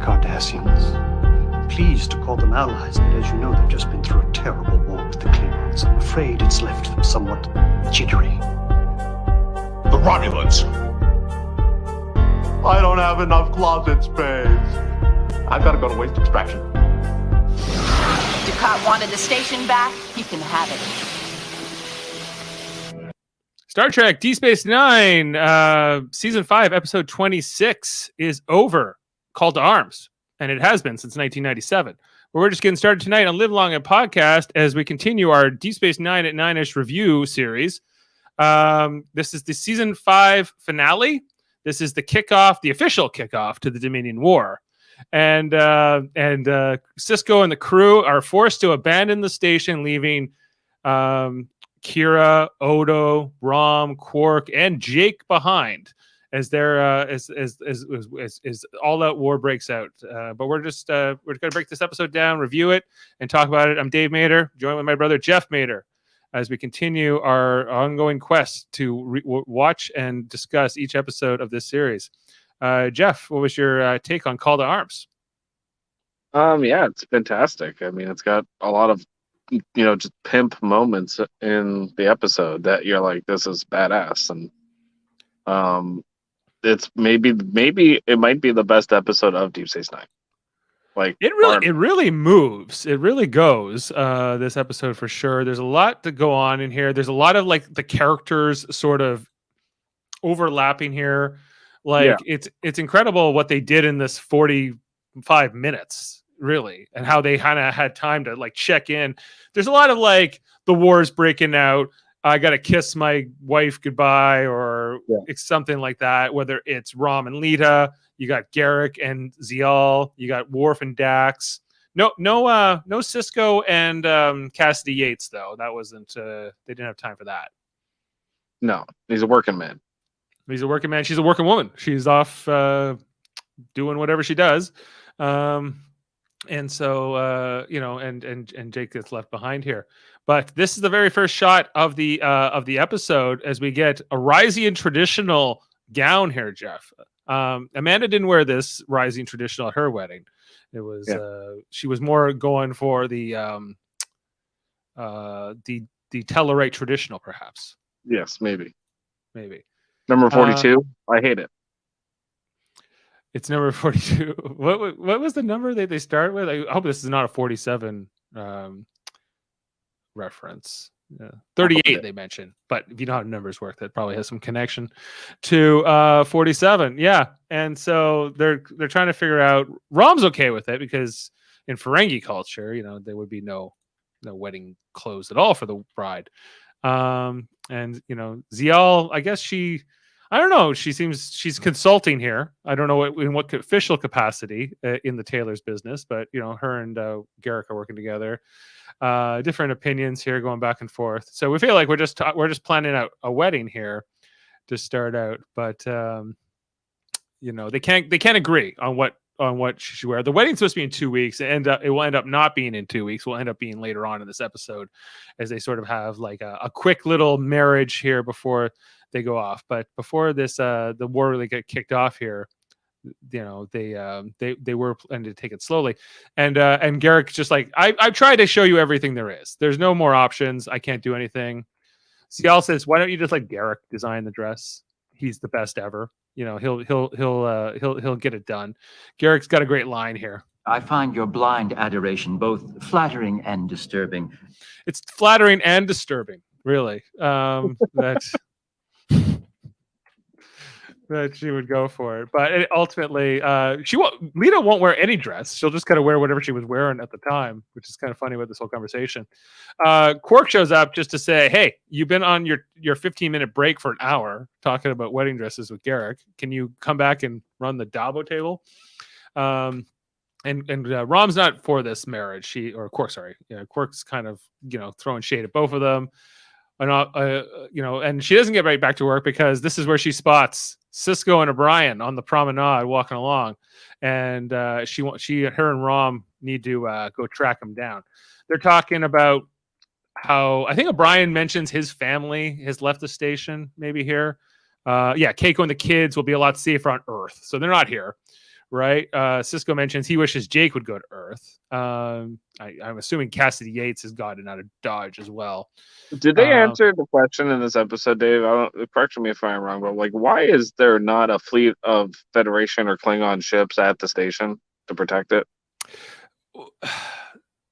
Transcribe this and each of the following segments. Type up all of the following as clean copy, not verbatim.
Cardassians. Pleased to call them allies, but as you know, they've just been through a terrible war with the Klingons. I'm afraid it's left them somewhat jittery. The Romulans. I don't have enough closet space. I've got to go to waste extraction. Ducat wanted the station back. He can have it. Star Trek DS9, Season 5, Episode 26 is over. Call to Arms. And it has been since 1997. But we're just getting started tonight on Live Long and Podcast as we continue our Deep Space Nine at 9-ish review series. This is the Season 5 finale. This is the kickoff, the official kickoff to the Dominion War. And Sisko and the crew are forced to abandon the station, leaving Kira, Odo, Rom, Quark, and Jake behind as their as all out war breaks out. But we're going to break this episode down, review it, and talk about it. I'm Dave Mader, joined with my brother Jeff Mader, as we continue our ongoing quest to watch and discuss each episode of this series. Jeff, what was your take on Call to Arms? Yeah, it's fantastic. I mean, it's got a lot of, just pimp moments in the episode that you're like, this is badass. And it's maybe it might be the best episode of Deep Space Nine. Like it really moves. It really goes. This episode for sure. There's a lot to go on in here. There's a lot of like the characters sort of overlapping here. Like it's incredible what they did in this 45 minutes, really, and how they kind of had time to like check in. There's a lot of like the war's breaking out. I got to kiss my wife goodbye, or it's something like that. Whether it's Rom and Lita, you got Garrick and Zial, you got Worf and Dax. No Sisko and Cassidy Yates though. That wasn't. They didn't have time for that. No, he's a working man. He's a working man. She's a working woman. She's off doing whatever she does. And so, and Jake gets left behind here. But this is the very first shot of the episode as we get a Ryzian traditional gown here, Jeff. Amanda didn't wear this Ryzian traditional at her wedding. It was she was more going for the Tellarite traditional, perhaps. Yes, maybe. Number 42. I hate it. It's number 42. What was the number that they start with? I hope this is not a 47 reference. 38 they mentioned, but if you know how numbers work, that probably has some connection to 47. Yeah, and so they're trying to figure out. Rom's okay with it because in Ferengi culture, there would be no wedding clothes at all for the bride. And Zial, I guess I don't know. She's consulting here. I don't know in what official capacity in the Taylor's business, but her and Garrick are working together. Different opinions here, going back and forth. So we feel like we're just planning out a wedding here to start out, but they can't agree on what she should wear. The wedding's supposed to be in 2 weeks, and it will end up not being in 2 weeks. Will end up being later on in this episode, as they sort of have like a quick little marriage here before they go off. But before this, the war really got kicked off here. They were planning to take it slowly, and Garrick's just like, I've tried to show you everything there is. There's no more options. I can't do anything. Cial says, why don't you just let Garrick design the dress? He's the best ever. He'll get it done. Garrick's got a great line here. I find your blind adoration both flattering and disturbing. It's flattering and disturbing, really. That she would go for it, but ultimately, Lita won't wear any dress. She'll just kind of wear whatever she was wearing at the time, which is kind of funny with this whole conversation. Quark shows up just to say, "Hey, you've been on your 15-minute break for an hour talking about wedding dresses with Garrick. Can you come back and run the Dabo table?" And Rom's not for this marriage. Quark's kind of throwing shade at both of them. And she doesn't get right back to work because this is where she spots Sisko and O'Brien on the promenade walking along, and her and Rom need to go track him down. They're talking about how I think O'Brien mentions his family has left the station maybe here. Keiko and the kids will be a lot safer on Earth, so they're not here. right? Cisco mentions he wishes Jake would go to Earth. I'm assuming Cassidy Yates has gotten out of Dodge as well. Did they answer the question in this episode, Dave? Correct me if I'm wrong, but like, why is there not a fleet of Federation or Klingon ships at the station to protect it?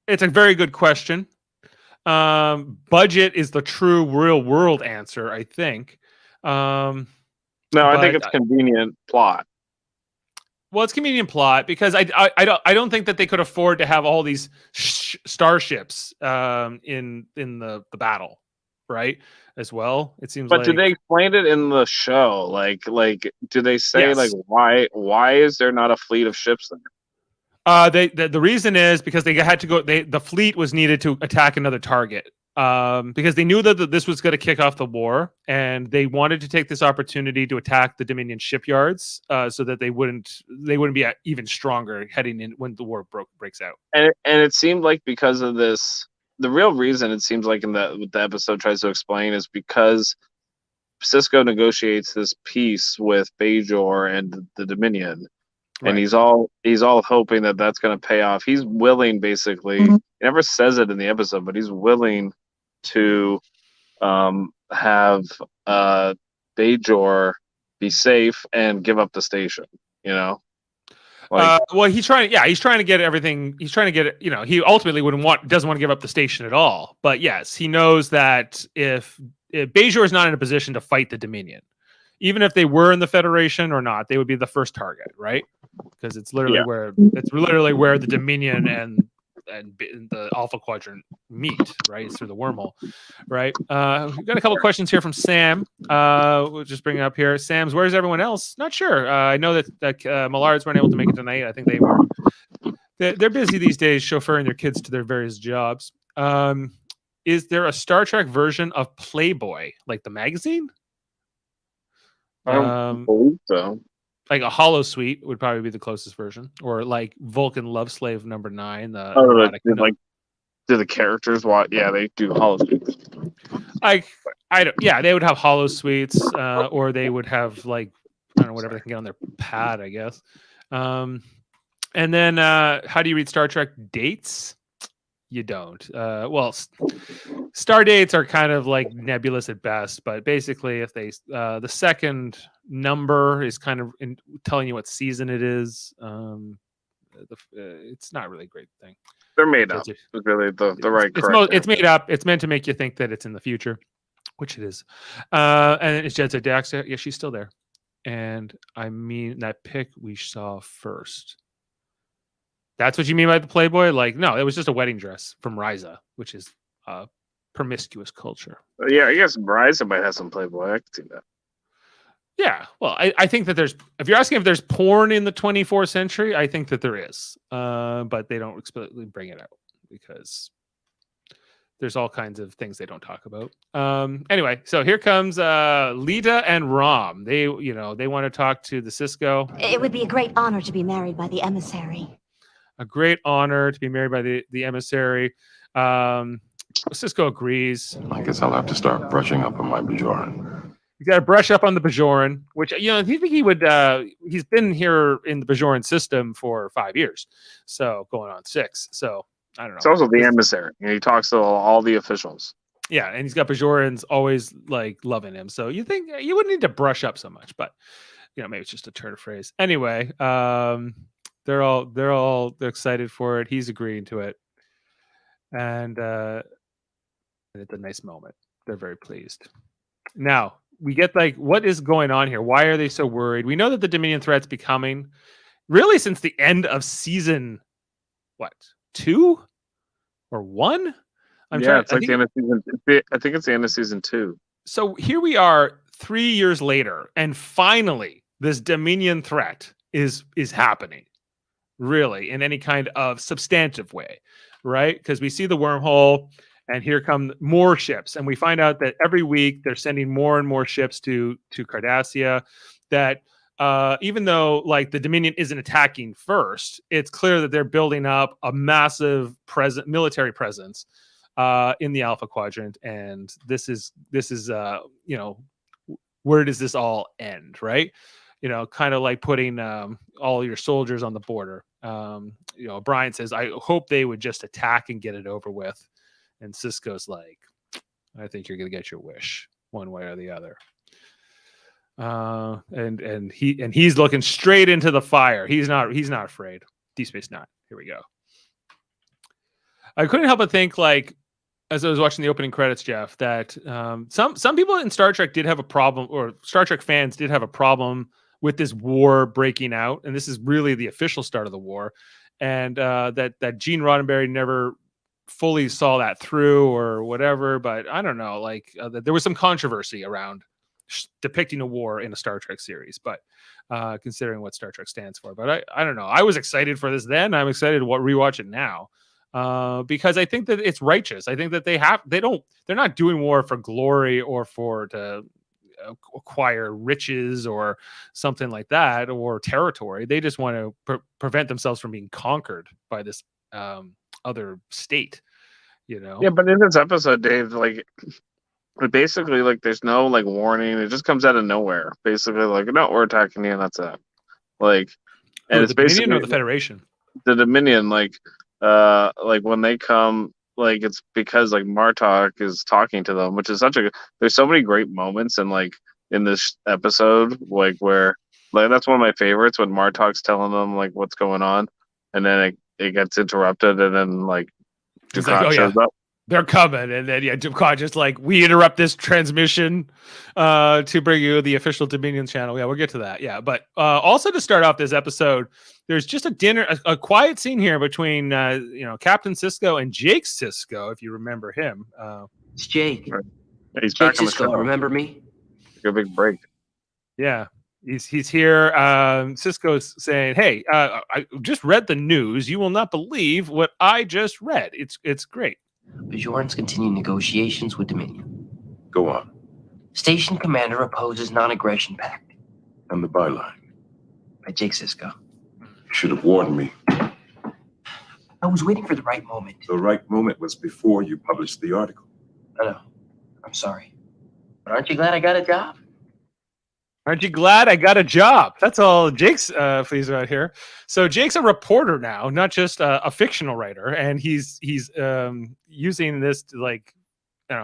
It's a very good question. Budget is the true real world answer, I think. No, I think it's convenient plot. Well, it's convenient plot because I don't think that they could afford to have all these starships in the battle, right? As well, it seems. But did they explain it in the show? Like, do they say Yes. like why is there not a fleet of ships there? The reason is because they had to go. The fleet was needed to attack another target. Because they knew that this was going to kick off the war, and they wanted to take this opportunity to attack the Dominion shipyards, so that they wouldn't be even stronger heading in when the war breaks out. And it seemed like because of this, the real reason it seems like in what the episode tries to explain is because Cisco negotiates this peace with Bajor and the Dominion. Right. And he's all hoping that that's going to pay off. He's willing, basically. He never says it in the episode, but he's willing to have Bajor be safe and give up the station. You know, well, he's trying to get everything. He's trying to get it. You know, he ultimately doesn't want to give up the station at all. But yes, he knows that if Bajor is not in a position to fight the Dominion, even if they were in the Federation or not, they would be the first target, right? Because it's literally where the Dominion and the Alpha Quadrant meet, right? It's through the wormhole, right? We've got a couple questions here from Sam. We'll just bring it up here. Sam's, where's everyone else? Not sure. I know that Millards weren't able to make it tonight. I think they're busy these days chauffeuring their kids to their various jobs. Is there a Star Trek version of Playboy, like the magazine? I don't believe so. Like a Hollow Suite would probably be the closest version, or like Vulcan Love Slave number 9. Do the characters watch? Yeah, they do Hollow Suites. I don't. Yeah, they would have Hollow Suites, or they would have like I don't know whatever they can get on their pad, I guess. And then how do you read Star Trek dates? You don't. Well, star dates are kind of like nebulous at best, but basically, if they the second number is kind of telling you what season it is. It's not really a great thing. They're made up. It's really the right. It's made up. It's meant to make you think that it's in the future, which it is. And it's Jed said, Dax, yeah, she's still there. And I mean that pic we saw first. That's what you mean by the Playboy? Like, no, it was just a wedding dress from Ryza, which is promiscuous culture. Yeah, I guess Ryza might have some Playboy. I can see that. Yeah, well, I think that if you're asking if there's porn in the 24th century, I think that there is. But they don't explicitly bring it out because there's all kinds of things they don't talk about. Anyway, so here comes Lita and Rom. They want to talk to the Cisco. It would be a great honor to be married by the emissary. A great honor to be married by the emissary. Cisco agrees. I guess I'll have to start brushing up on my Bajoran. You got to brush up on the Bajoran, which he would. He's been here in the Bajoran system for 5 years, so going on 6. So I don't know. It's also the emissary. He talks to all the officials. Yeah, and he's got Bajorans always like loving him. So you think you wouldn't need to brush up so much, but maybe it's just a turn of phrase. Anyway, they're excited for it. He's agreeing to it, and it's a nice moment. They're very pleased. Now we get like, what is going on here? Why are they so worried? We know that the Dominion threat's becoming really since the end of season, 2 or 1? I think the end of season. I think it's the end of season 2. So here we are 3 years later, and finally this Dominion threat is happening, really, in any kind of substantive way, right? Because we see the wormhole, and here come more ships, and we find out that every week they're sending more and more ships to Cardassia. That even though like the Dominion isn't attacking first, it's clear that they're building up a massive military presence in the Alpha Quadrant, and this is where does this all end, right? kind of like putting all your soldiers on the border. Brian says, I hope they would just attack and get it over with. And Cisco's like, I think you're going to get your wish one way or the other. And he's looking straight into the fire. He's not afraid. Deep Space Nine. Here we go. I couldn't help but think, like, as I was watching the opening credits, Jeff, that some people in Star Trek did have a problem, or Star Trek fans did have a problem with this war breaking out, and this is really the official start of the war, and that Gene Roddenberry never fully saw that through or whatever. But I don't know, like there was some controversy around depicting a war in a Star Trek series, but considering what Star Trek stands for. But I don't know. I was excited for this then. I'm excited to rewatch it now. Because I think that it's righteous. I think that they're not doing war for glory or to acquire riches or something like that, or territory. They just want to prevent themselves from being conquered by this other state, Yeah, but in this episode, Dave, like, basically, like, there's no like warning. It just comes out of nowhere. Basically, like, no, we're attacking you, and that's it. Like, and it's the Dominion basically or the Federation. The Dominion, like when they come, like, it's because like Martok is talking to them, which is there's so many great moments and like in this episode, like where like that's one of my favorites when Martok's telling them like what's going on, and then it gets interrupted, and then like Dukat shows up. They're coming, and then Dukat just like, we interrupt this transmission to bring you the official Dominion channel. Yeah, we'll get to that. Yeah, but also to start off this episode, there's just a quiet scene here between Captain Sisko and Jake Sisko, if you remember him. It's Jake. Right. He's Jake back on the Sisko, show. remember me? Take a big break. Yeah. He's here. Sisko's saying, "Hey, I just read the news. You will not believe what I just read. It's great." Bajorans continue negotiations with Dominion. Go on. Station commander opposes non-aggression pact. And the byline. By Jake Sisko. You should have warned me. I was waiting for the right moment. The right moment was before you published the article. I know. I'm sorry. But aren't you glad I got a job? Aren't you glad I got a job? That's all Jake's pleased about here. So Jake's a reporter now, not just a fictional writer, and he's using this to, like,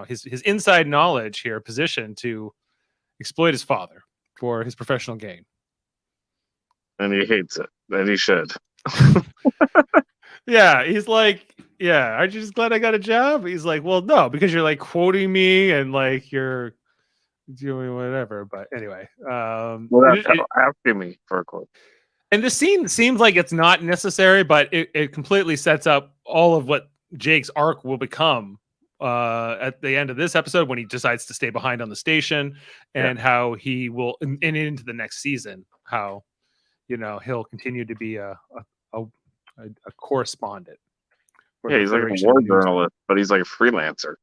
his inside knowledge here, position to exploit his father for his professional gain. And he hates it. And he should. Yeah, he's like, yeah, aren't you just glad I got a job? He's like, well, no, because you're like quoting me and like you're doing whatever. But anyway, asking me for a quote. And the scene seems like it's not necessary, but it completely sets up all of what Jake's arc will become at the end of this episode, when he decides to stay behind on the station, and how he will, and into the next season, how he'll continue to be a correspondent. Yeah, he's like a war journalist, but he's like a freelancer.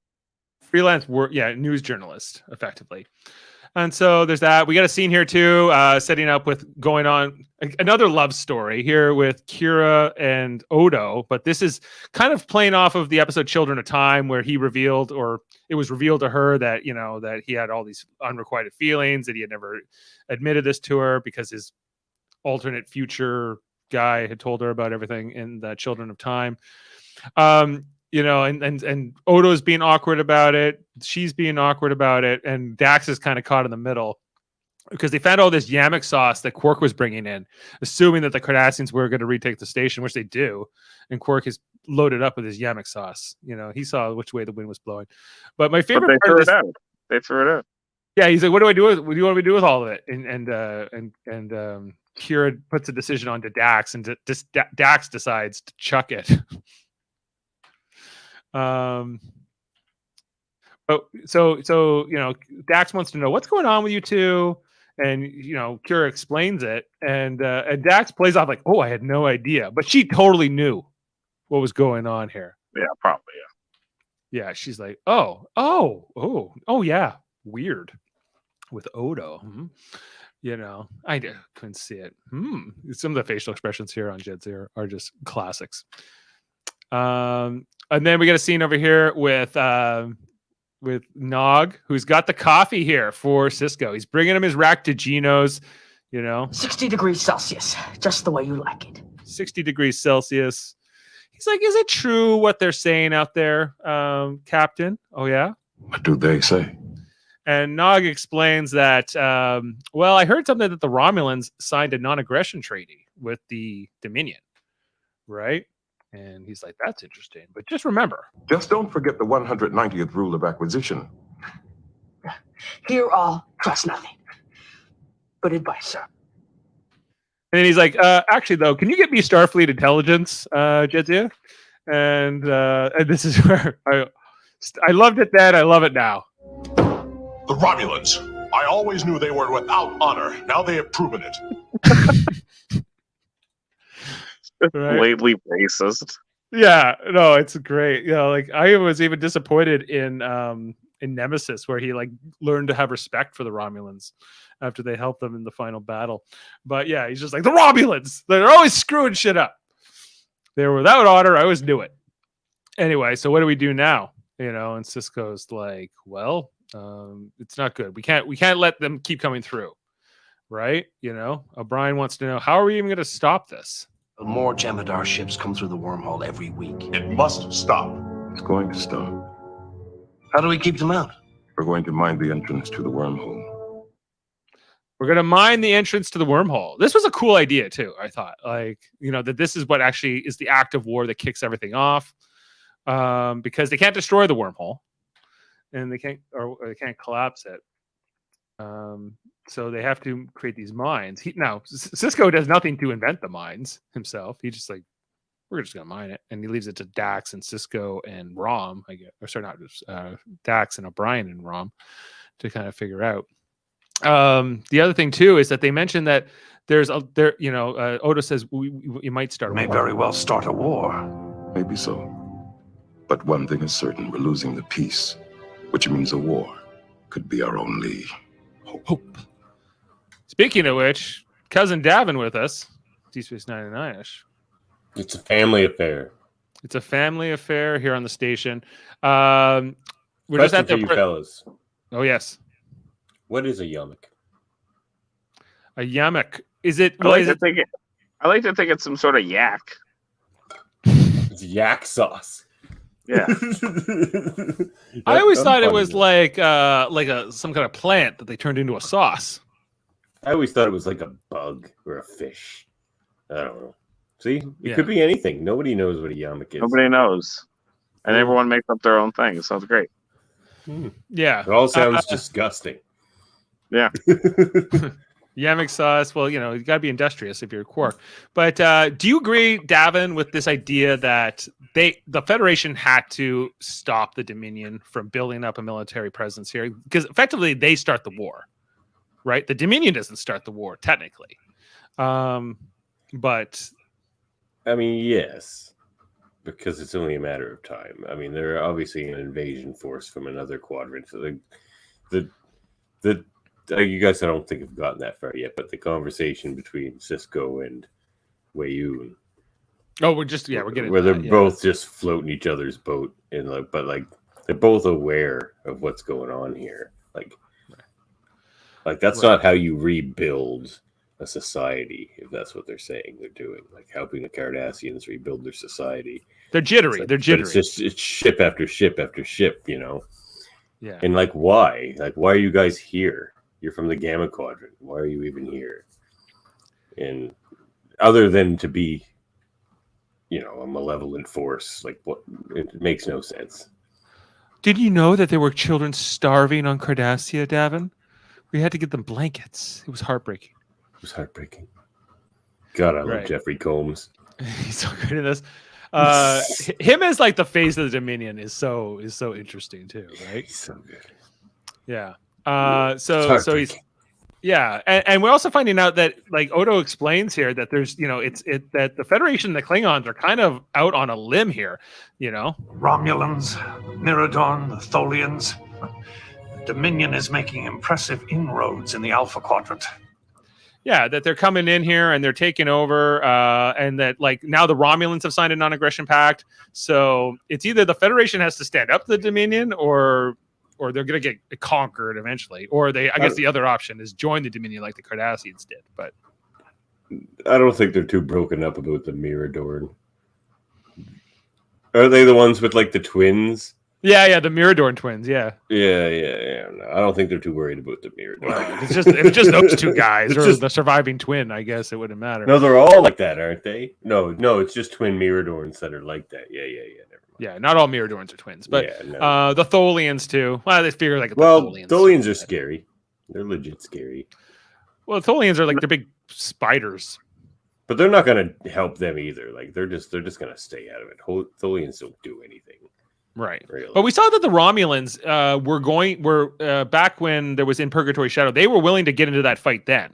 Freelance work, news journalist, effectively. And so there's that. We got a scene here too, setting up with going on another love story here with Kira and Odo, but this is kind of playing off of the episode Children of Time, where he revealed, or it was revealed to her, that that he had all these unrequited feelings, that he had never admitted this to her because his alternate future guy had told her about everything in the Children of Time. And Odo's being awkward about it. She's being awkward about it. And Dax is kind of caught in the middle because they found all this yammock sauce that Quark was bringing in, assuming that the Cardassians were going to retake the station, which they do. And Quark is loaded up with his yammock sauce. He saw which way the wind was blowing. But my favorite part of this, they threw it out. Yeah, he's like, "What do I do with? What do you want me to do with all of it?" And Kira puts a decision on to Dax, and Dax decides to chuck it. But so Dax wants to know what's going on with you two, and Kira explains it, and Dax plays off like, "Oh, I had no idea," but she totally knew what was going on here. Yeah, probably. Yeah, she's like, "Oh, yeah, weird with Odo." I couldn't see it. Some of the facial expressions here on Jed's are just classics. And then we got a scene over here with Nog, who's got the coffee here for Sisko. He's bringing him his rack to Gino's. You know, 60 degrees Celsius, just the way you like it. 60 degrees Celsius. He's like, is it true what they're saying out there, Captain? Oh, yeah? What do they say? And Nog explains that, well, I heard something that the Romulans signed a non-aggression treaty with the Dominion, right? And he's like, that's interesting. But just remember. Just don't forget the 190th rule of acquisition. Hear all, trust nothing. Good advice, sir. And he's like, actually, though, can you get me Starfleet intelligence, Jedzia? And this is where I loved it then. I love it now. The Romulans. I always knew they were without honor. Now they have proven it. Right? Blatantly racist. Yeah, no, it's great. You know, like I was even disappointed in Nemesis, where he like learned to have respect for the Romulans after they helped them in the final battle. But yeah, he's just like, the Romulans, they're always screwing shit up. They were without honor. I always knew it. Anyway, so what do we do now? You know, and Cisco's like, well, it's not good. We can't let them keep coming through, right? You know, O'Brien wants to know, how are we even going to stop this? More Jemadar ships come through the wormhole every week. It must stop. It's going to stop. How do we keep them out? We're going to mine the entrance to the wormhole. We're going to mine the entrance to the wormhole. This was a cool idea too. I thought, like, you know, that this is what actually is the act of war that kicks everything off, because they can't destroy the wormhole, and they can't collapse it. So they have to create these mines. Now Cisco does nothing to invent the mines himself. He just like, we're just gonna mine it, and he leaves it to Dax and Cisco and Rom, I guess, or sorry, not Dax and O'Brien and Rom to kind of figure out. The other thing too is that they mentioned that Odo says we might start. May very well start a war. Maybe so. But one thing is certain, we're losing the peace, which means a war could be our only hope. Speaking of which, cousin Davan with us, D-Space 99ish. It's a family affair. It's a family affair here on the station. We're just at the fellas. Oh yes. What is a yamak? A yamak. Is it? I like to think it's some sort of yak. It's yak sauce. Yeah. I always thought it was like some kind of plant that they turned into a sauce. I always thought it was like a bug or a fish. I don't know. See, it could be anything. Nobody knows what a yamak is. Nobody knows, and everyone makes up their own thing. It sounds great. Yeah, it all sounds disgusting. Yeah. Yamak sauce. Well, you know, you got to be industrious if you're a Quark. But do you agree, Davan, with this idea that the Federation had to stop the Dominion from building up a military presence here? Because effectively, they start the war, right? The Dominion doesn't start the war, technically. But I mean, yes, because it's only a matter of time. I mean, they're obviously an invasion force from another quadrant. So you guys, I don't think have gotten that far yet, but the conversation between Cisco and Weyoun. Oh, we're getting where they're both just floating each other's boat, and but they're both aware of what's going on here. Like that's not how you rebuild a society, if that's what they're saying they're doing, like helping the Cardassians rebuild their society. They're jittery. They're jittery. It's ship after ship after ship, you know. Yeah. And why? Why are you guys here? You're from the Gamma Quadrant. Why are you even here? And other than to be, you know, a malevolent force, what? It makes no sense. Did you know that there were children starving on Cardassia, Davan? We had to give them blankets. It was heartbreaking. God, I love Jeffrey Combs. He's so good in this. Him as the face of the Dominion is so interesting too, right? He's so good. Yeah. So he's and we're also finding out that Odo explains here that there's that the Federation and the Klingons are kind of out on a limb here, you know. Romulans, Miradon, the Tholians. Dominion is making impressive inroads in the Alpha Quadrant. Yeah, that they're coming in here and they're taking over, and that now the Romulans have signed a non-aggression pact. So it's either the Federation has to stand up to the Dominion, or or they're gonna get conquered eventually, or I guess the other option is join the Dominion like the Cardassians did. But I don't think they're too broken up about the Mirador. Are they the ones with like the twins? Yeah, the Mirador twins. Yeah. No, I don't think they're too worried about the Mirador. If it's just those two guys or the surviving twin, I guess it wouldn't matter. No, they're all like that, aren't they? No, it's just twin Miradors that are like that. Yeah. Never mind. Yeah, not all Miradorans are twins, but the Tholians too. Well, they figure like Tholians are scary. They're legit scary. Well, Tholians are like they're big spiders. But they're not going to help them either. Like they're just going to stay out of it. Tholians don't do anything. Right. Really. But we saw that the Romulans were back when there was in Purgatory Shadow, they were willing to get into that fight then.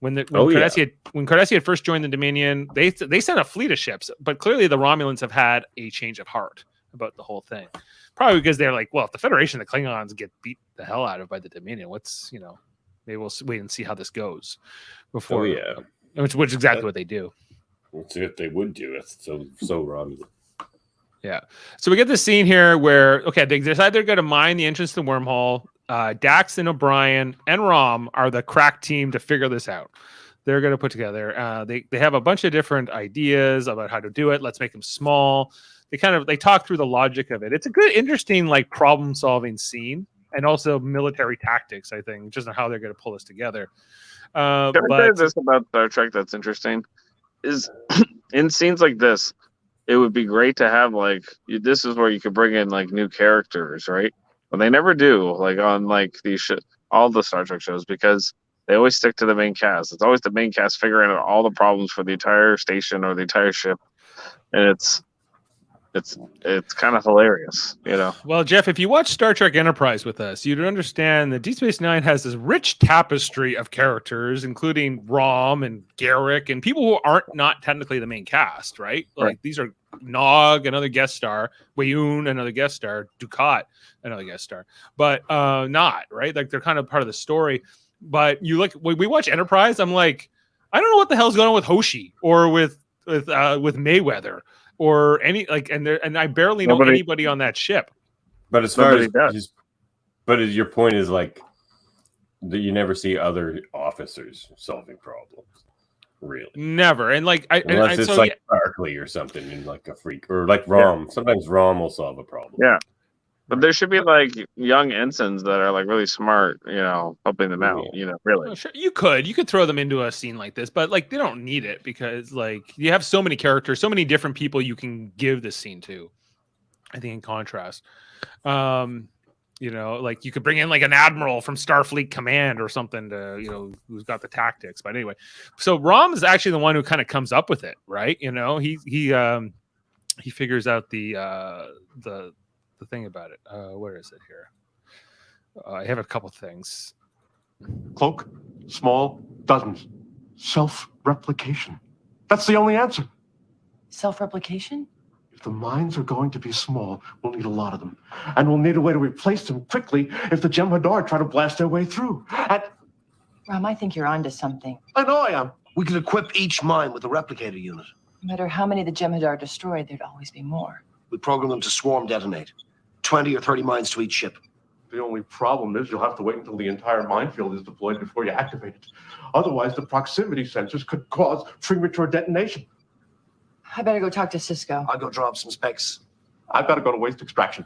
When Cardassia had first joined the Dominion, they sent a fleet of ships, but clearly the Romulans have had a change of heart about the whole thing. Probably because they're like, well, if the Federation, the Klingons get beat the hell out of by the Dominion, maybe we'll wait and see how this goes before. Which is exactly what they do. That's what they would do. It's so Romulan. Yeah. So we get this scene here where, they decide they're going to mine the entrance to the wormhole. Dax and O'Brien and Rom are the crack team to figure this out. They're going to put together. They have a bunch of different ideas about how to do it. Let's make them small. They talk through the logic of it. It's a good, interesting, like problem solving scene, and also military tactics. I think just on how they're going to pull this together. Can I say this about Star Trek that's interesting? Is in scenes like this, it would be great to have this is where you could bring in like new characters, right? But they never do, like on like these all the Star Trek shows, because they always stick to the main cast. It's always the main cast figuring out all the problems for the entire station or the entire ship, and it's kind of hilarious, Well, Jeff, if you watch Star Trek Enterprise with us, you'd understand that Deep Space Nine has this rich tapestry of characters, including Rom and Garrick and people who aren't not technically the main cast, right? Like these are Nog, another guest star, Weyoun, another guest star, Dukat, another guest star, but not right. Like they're kind of part of the story. But you look when we watch Enterprise, I'm like, I don't know what the hell's going on with Hoshi or with Mayweather. Or any and I barely know anybody on that ship. But as far as your point is like that, you never see other officers solving problems, really. Never, and unless it's like Barkley or something, and like a freak, or like Rom. Yeah. Sometimes Rom will solve a problem. Yeah, but there should be like young ensigns that are like really smart, helping them out. Really. Well, sure. You could throw them into a scene like this, but like they don't need it because like you have so many characters, so many different people you can give this scene to. I think in contrast, like you could bring in like an admiral from Starfleet Command or something to who's got the tactics. But anyway, so Rom is actually the one who kind of comes up with it, right? He figures out the thing about it. Where is it here? I have a couple things. Cloak, small, dozens. Self-replication. That's the only answer. Self-replication? If the mines are going to be small, we'll need a lot of them. And we'll need a way to replace them quickly if the Jem'Hadar try to blast their way through. Ram, I think you're onto something. I know I am. We could equip each mine with a replicator unit. No matter how many the Jem'Hadar destroyed, there'd always be more. We program them to swarm detonate. 20 or 30 mines to each ship. The only problem is you'll have to wait until the entire minefield is deployed before you activate it. Otherwise, the proximity sensors could cause premature detonation. I better go talk to Cisco. I'll go drop some specs. I've got to go to waste extraction.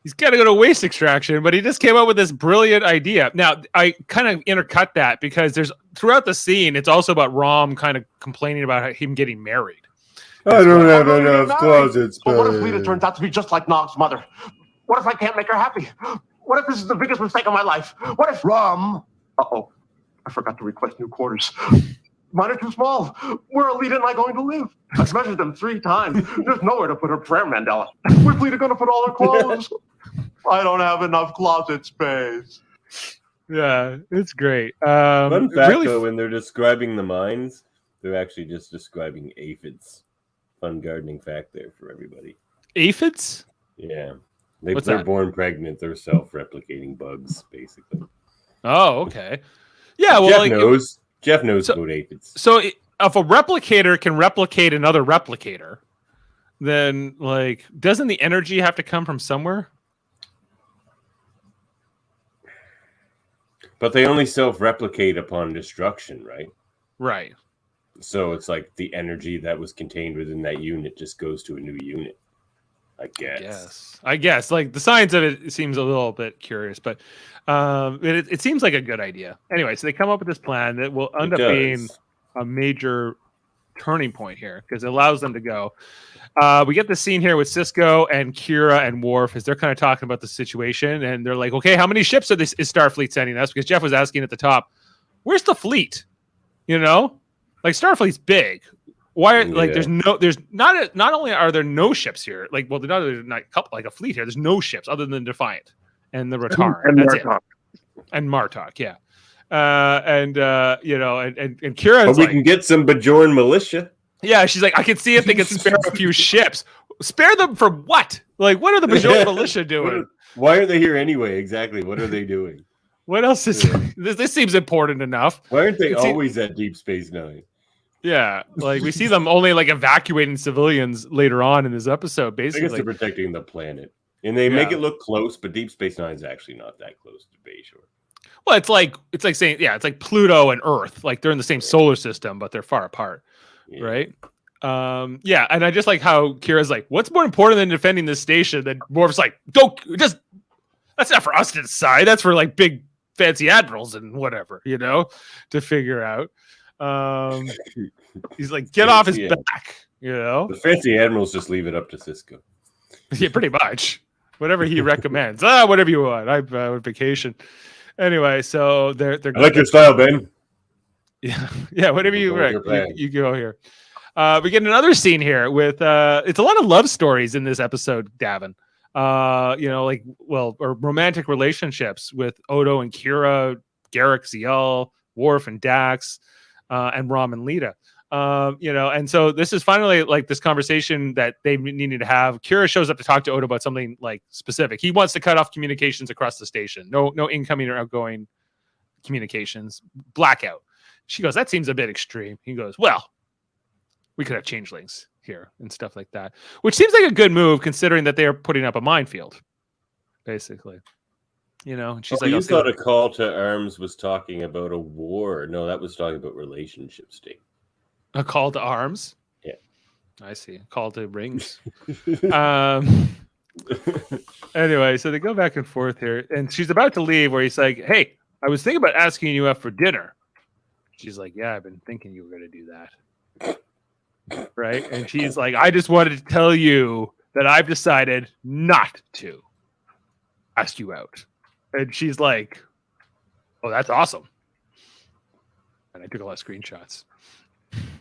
He's got to go to waste extraction, but he just came up with this brilliant idea. Now, I kind of intercut that because there's throughout the scene, it's also about Rom kind of complaining about him getting married. I don't have enough closets. But what if Lita turns out to be just like Nog's mother? What if I can't make her happy? What if this is the biggest mistake of my life? What if Rom? Uh-oh. I forgot to request new quarters. Mine are too small. Where are Lita and I going to live? I've measured them 3 times. There's nowhere to put her prayer mandala. Where's Lita going to put all her clothes? I don't have enough closet space. Yeah, it's great. Fun fact, though, when they're describing the mines, they're actually just describing aphids. Fun gardening fact there for everybody. Aphids? Yeah. They're born pregnant. They're self-replicating bugs, basically. Oh, okay. Yeah, well, Jeff knows about aphids. So if a replicator can replicate another replicator, then, doesn't the energy have to come from somewhere? But they only self-replicate upon destruction, right? Right. So it's like the energy that was contained within that unit just goes to a new unit. I guess like the science of it seems a little bit curious, but it seems like a good idea. Anyway, so they come up with this plan that will end up being a major turning point here because it allows them to go. We get the scene here with Cisco and Kira and Worf as they're kind of talking about the situation, and they're like, "Okay, how many ships is Starfleet sending us?" Because Jeff was asking at the top, "Where's the fleet?" You know, like Starfleet's big. Why? Like, there's not only are there no ships here, like, well, there's not a fleet here. There's no ships other than Defiant and the Ratar, and that's Martok. it. And Martok, yeah. And Kira, but we can get some Bajor militia. Yeah, she's like, I can see if they can spare a few ships. Spare them for what? Like, what are the Bajor militia doing? Why are they here anyway? Exactly. What are they doing? What else is this? Seems important enough. Why aren't they always at Deep Space Nine? Yeah, like we see them only like evacuating civilians later on in this episode. Basically, I guess they're protecting the planet, and they make it look close, but Deep Space Nine is actually not that close to Bajor. Well, it's like saying, it's like Pluto and Earth, like they're in the same solar system, but they're far apart, right? And I just like how Kira's like, "What's more important than defending this station?" Then Worf's like, "That's not for us to decide. That's for like big fancy admirals and whatever, to figure out." He's like, "Get off his back," The fancy admirals just leave it up to Cisco. Yeah, pretty much. Whatever he recommends. Whatever you want. I'm on vacation. Anyway, so they're I like your style, Ben. Yeah. Whatever you go here. We get another scene here with it's a lot of love stories in this episode, Davan. Or romantic relationships with Odo and Kira, Garrick, Ziel, Worf and Dax. And Rom and Lita, and so this is finally like this conversation that they needed to have. Kira shows up to talk to Odo about something like specific. He wants to cut off communications across the station. No incoming or outgoing communications. Blackout. She goes, "That seems a bit extreme." He goes, "Well, we could have changelings here and stuff like that," which seems like a good move considering that they are putting up a minefield, basically. And she's like, "You thought a call to arms was talking about a war? No, that was talking about relationship state." A call to arms? Yeah, I see. Call to rings. Anyway, so they go back and forth here, and she's about to leave. Where he's like, "Hey, I was thinking about asking you out for dinner." She's like, "Yeah, I've been thinking you were going to do that." Right? And she's like, "I just wanted to tell you that I've decided not to ask you out." And she's like, "Oh, that's awesome." And I took a lot of screenshots.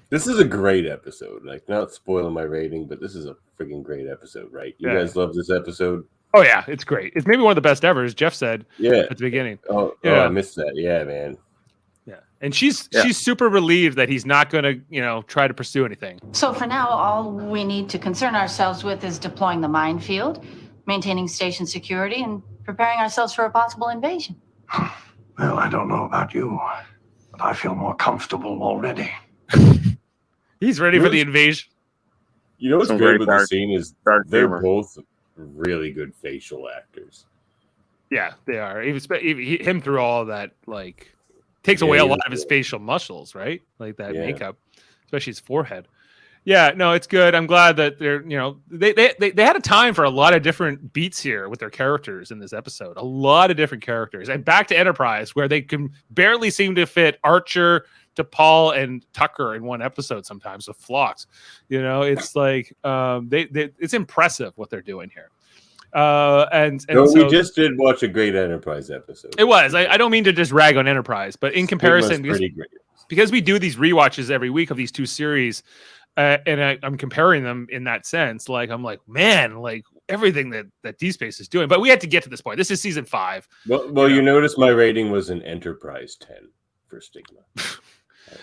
This is a great episode. Like, not spoiling my rating, but this is a freaking great episode, right? You guys love this episode? Oh, yeah. It's great. It's maybe one of the best ever, as Jeff said at the beginning. Oh, I missed that. Yeah, man. Yeah. And she's super relieved that he's not going to, try to pursue anything. So for now, all we need to concern ourselves with is deploying the minefield, maintaining station security, and preparing ourselves for a possible invasion. Well, I don't know about you, but I feel more comfortable already. He's ready for the invasion. You know what's great with the scene is they're both really good facial actors. Yeah, they are. Even him through all of that, like, takes away a lot of his facial muscles, right? Like that makeup, especially his forehead. Yeah, no, it's good. I'm glad that they're, they had a time for a lot of different beats here with their characters in this episode. A lot of different characters. And back to Enterprise, where they can barely seem to fit Archer, DePaul, and Tucker in one episode sometimes with Phlox. It's like it's impressive what they're doing here. So we just did watch a great Enterprise episode. It was. I don't mean to just rag on Enterprise, but in comparison, because we do these rewatches every week of these two series, and I'm comparing them in that sense. Like, I'm like, man, like everything that Deep Space is doing. But we had to get to this point. This is season 5. Well, you notice my rating was an Enterprise 10 for Stigma.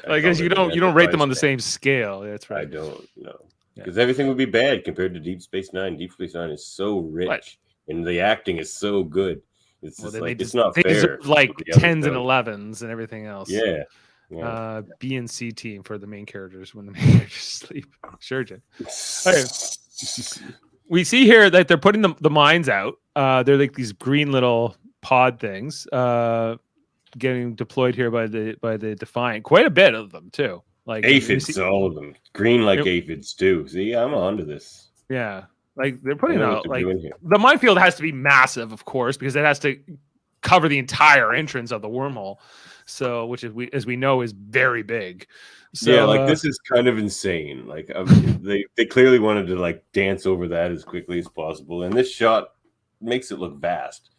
I guess you don't rate them on the same scale. That's right. I don't know. Because everything would be bad compared to Deep Space Nine. Deep Space Nine is so rich, and the acting is so good. It's just it's not fair. They deserve like 10s and 11s and everything else. Yeah. B and C team for the main characters when the main characters sleep. Sure, Jim. Okay. We see here that they're putting the mines out. They're like these green little pod things. getting deployed here by the Defiant. Quite a bit of them too. Like aphids, all of them green like aphids too. See, I'm onto this. Yeah, like they're putting out like doing here. The minefield has to be massive, of course, because it has to cover the entire entrance of the wormhole. So, which is as we know is very big. So, yeah, like this is kind of insane. Like they clearly wanted to like dance over that as quickly as possible, and this shot makes it look vast.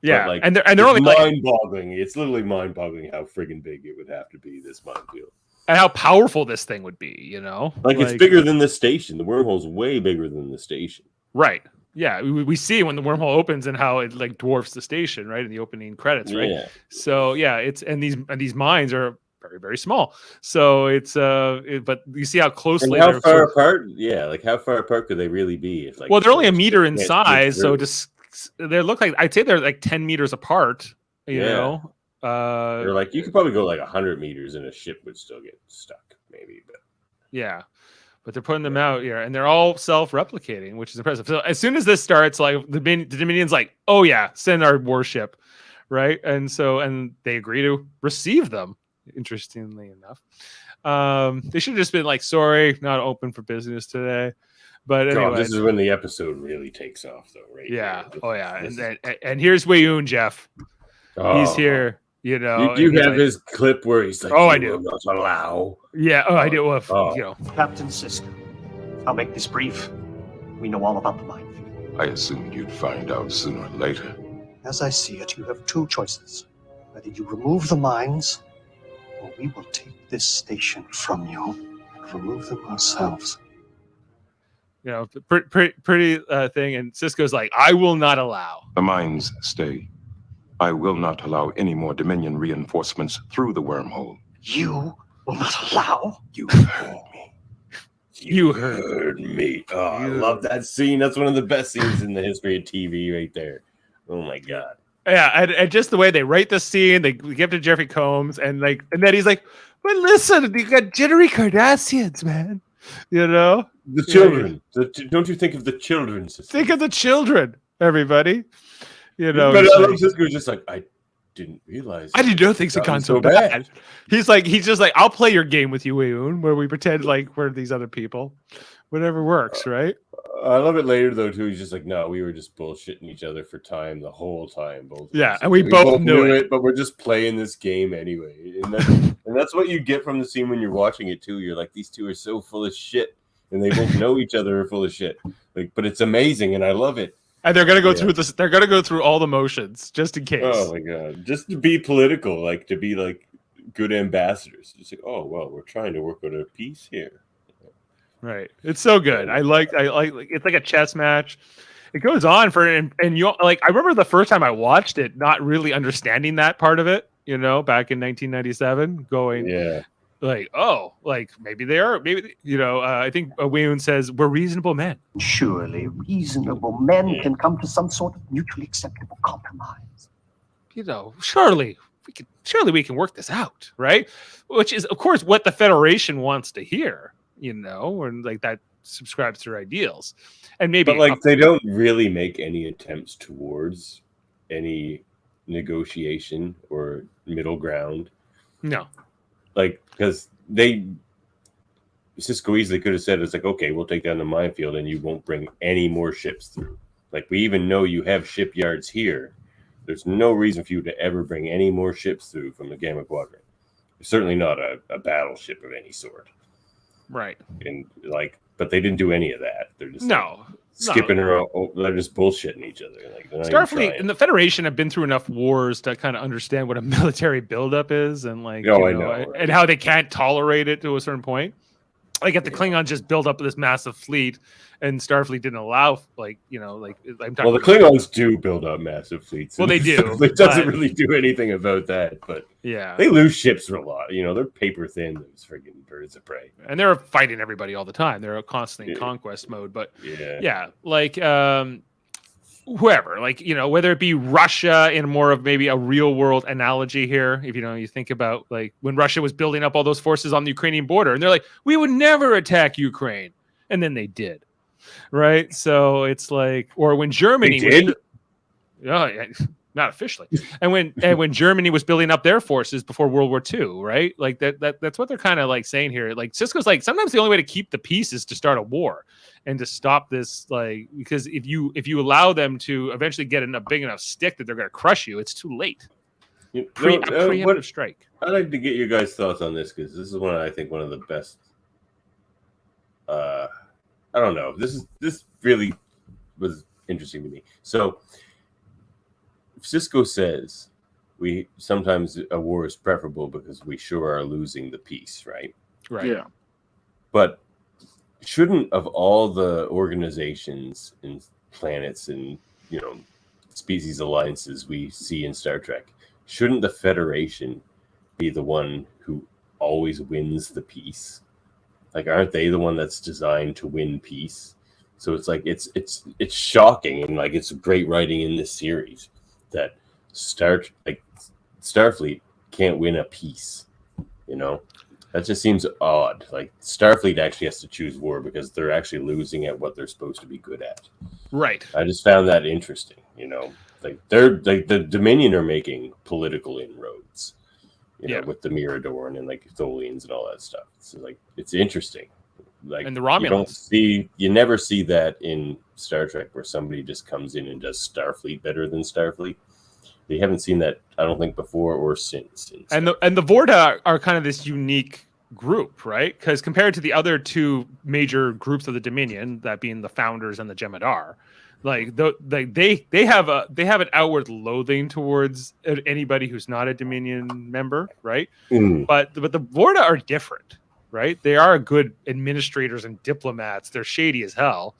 Yeah, but, like, and they're only mind-boggling. It's literally mind-boggling how friggin' big it would have to be, this minefield, and how powerful this thing would be. You know, like it's bigger than the station. The wormhole's way bigger than the station. Right. Yeah, we see when the wormhole opens and how it like dwarfs the station, right, in the opening credits, right? Yeah. So yeah, it's and these mines are very, very small. So it's but you see how closely and how far apart. Yeah, like how far apart could they really be? If, like, well, they're only a meter in size, so just they look like I'd say they're like 10 meters apart. You know, they're like you could probably go like 100 meters and a ship would still get stuck, maybe. But yeah. But they're putting them out here, and they're all self-replicating, which is impressive. So as soon as this starts, like the Dominion's like, "Oh yeah, send our warship," right? And they agree to receive them. Interestingly enough, they should have just been like, "Sorry, not open for business today." But anyway, God, this is when the episode really takes off, though, right? Yeah. Oh yeah. And here's Weyoun, Jeff. He's here. You know, you have like, his clip where he's like, "Oh, I do not allow." Yeah. Oh, I do. You know, Captain Sisko, I'll make this brief. We know all about the minefield. I assumed you'd find out sooner or later. As I see it, you have two choices: whether you remove the mines, or we will take this station from you and remove them ourselves. You know, pretty thing. And Sisko's like, "I will not allow." The mines stay. I will not allow any more Dominion reinforcements through the wormhole. You will not allow? You heard me. You heard me. Oh, I love that scene. That's one of the best scenes in the history of TV right there. Oh my God. Yeah, and just the way they write the scene, they give it to Jeffrey Combs, and then he's like, "But listen, you got jittery Cardassians, man. You know, the children. Don't you think of the children? Sister? Think of the children, everybody. You know." But I love Sisko just like, I didn't realize. I didn't know things had gone so bad. He's just like, "I'll play your game with you, Weyoun, where we pretend like we're these other people. Whatever works, right?" I love it later though too. He's just like, "No, we were just bullshitting each other for time the whole time, both." Yeah, and we both knew it, but we're just playing this game anyway. And that's what you get from the scene when you're watching it too. You're like, these two are so full of shit, and they both know each other are full of shit. Like, but it's amazing, and I love it. And they're gonna go through this. They're gonna go through all the motions just in case. Oh my God! Just to be political, like to be like good ambassadors. It's like, oh well, we're trying to work on a peace here. Right. It's so good. I like it's like a chess match. It goes on for and you like I remember the first time I watched it, not really understanding that part of it. You know, back in 1997, going like, oh, like maybe they are, maybe you know. I think Weyoun says we're reasonable men. Surely reasonable men can come to some sort of mutually acceptable compromise. You know, surely we can work this out, right? Which is, of course, what the Federation wants to hear. You know, and like that subscribes to their ideals, and maybe, but like they don't really make any attempts towards any negotiation or middle ground. No. Like, because Sisko easily could have said, it's like, okay, we'll take down the minefield and you won't bring any more ships through. Like, we even know you have shipyards here. There's no reason for you to ever bring any more ships through from the Gamma Quadrant. Certainly not a battleship of any sort. Right. And like, but they didn't do any of that. They're just skipping around. They're just bullshitting each other. Like, Starfleet and the Federation have been through enough wars to kind of understand what a military buildup is, and like, I know, and how they can't tolerate it to a certain point. Like, if the Klingons just build up this massive fleet, and Starfleet didn't allow, like, you know, like I'm talking. Well, the Klingons do build up massive fleets. Well, they do. It doesn't really do anything about that, but yeah, they lose ships a lot. You know, they're paper thin. Those friggin' birds of prey, and they're fighting everybody all the time. They're constantly in conquest mode. But like whoever, like, you know, whether it be Russia in more of maybe a real world analogy here, if you think about like when Russia was building up all those forces on the Ukrainian border, and they're like, we would never attack Ukraine, and then they did, right? So it's like, or when Germany did, not officially. And when Germany was building up their forces before World War II, right? Like that's what they're kind of like saying here. Like Sisko's like, sometimes the only way to keep the peace is to start a war and to stop this, like, because if you allow them to eventually get a big enough stick that they're going to crush you, it's too late. Preemptive strike. I'd like to get your guys' thoughts on this, because this is one of the best. I don't know. This really was interesting to me. So Sisko says sometimes a war is preferable because we sure are losing the peace, right? Right. Yeah. But shouldn't, of all the organizations and planets and species alliances we see in Star Trek, shouldn't the Federation be the one who always wins the peace? Like, aren't they the one that's designed to win peace? So it's like it's shocking, and like it's great writing in this series that Starfleet can't win a peace. That just seems odd. Like, Starfleet actually has to choose war because they're actually losing at what they're supposed to be good at. Right. I just found that interesting. Like the Dominion are making political inroads, with the Miradorn and like Tholians and all that stuff. So like it's interesting. Like, and the Romulans. You never see that in Star Trek where somebody just comes in and does Starfleet better than Starfleet. They haven't seen that, I don't think, before or since. And the Vorta are kind of this unique group, right? Because compared to the other two major groups of the Dominion, that being the Founders and the Jem'Hadar, they have an outward loathing towards anybody who's not a Dominion member, right? But the Vorta are different, right? They are good administrators and diplomats. They're shady as hell,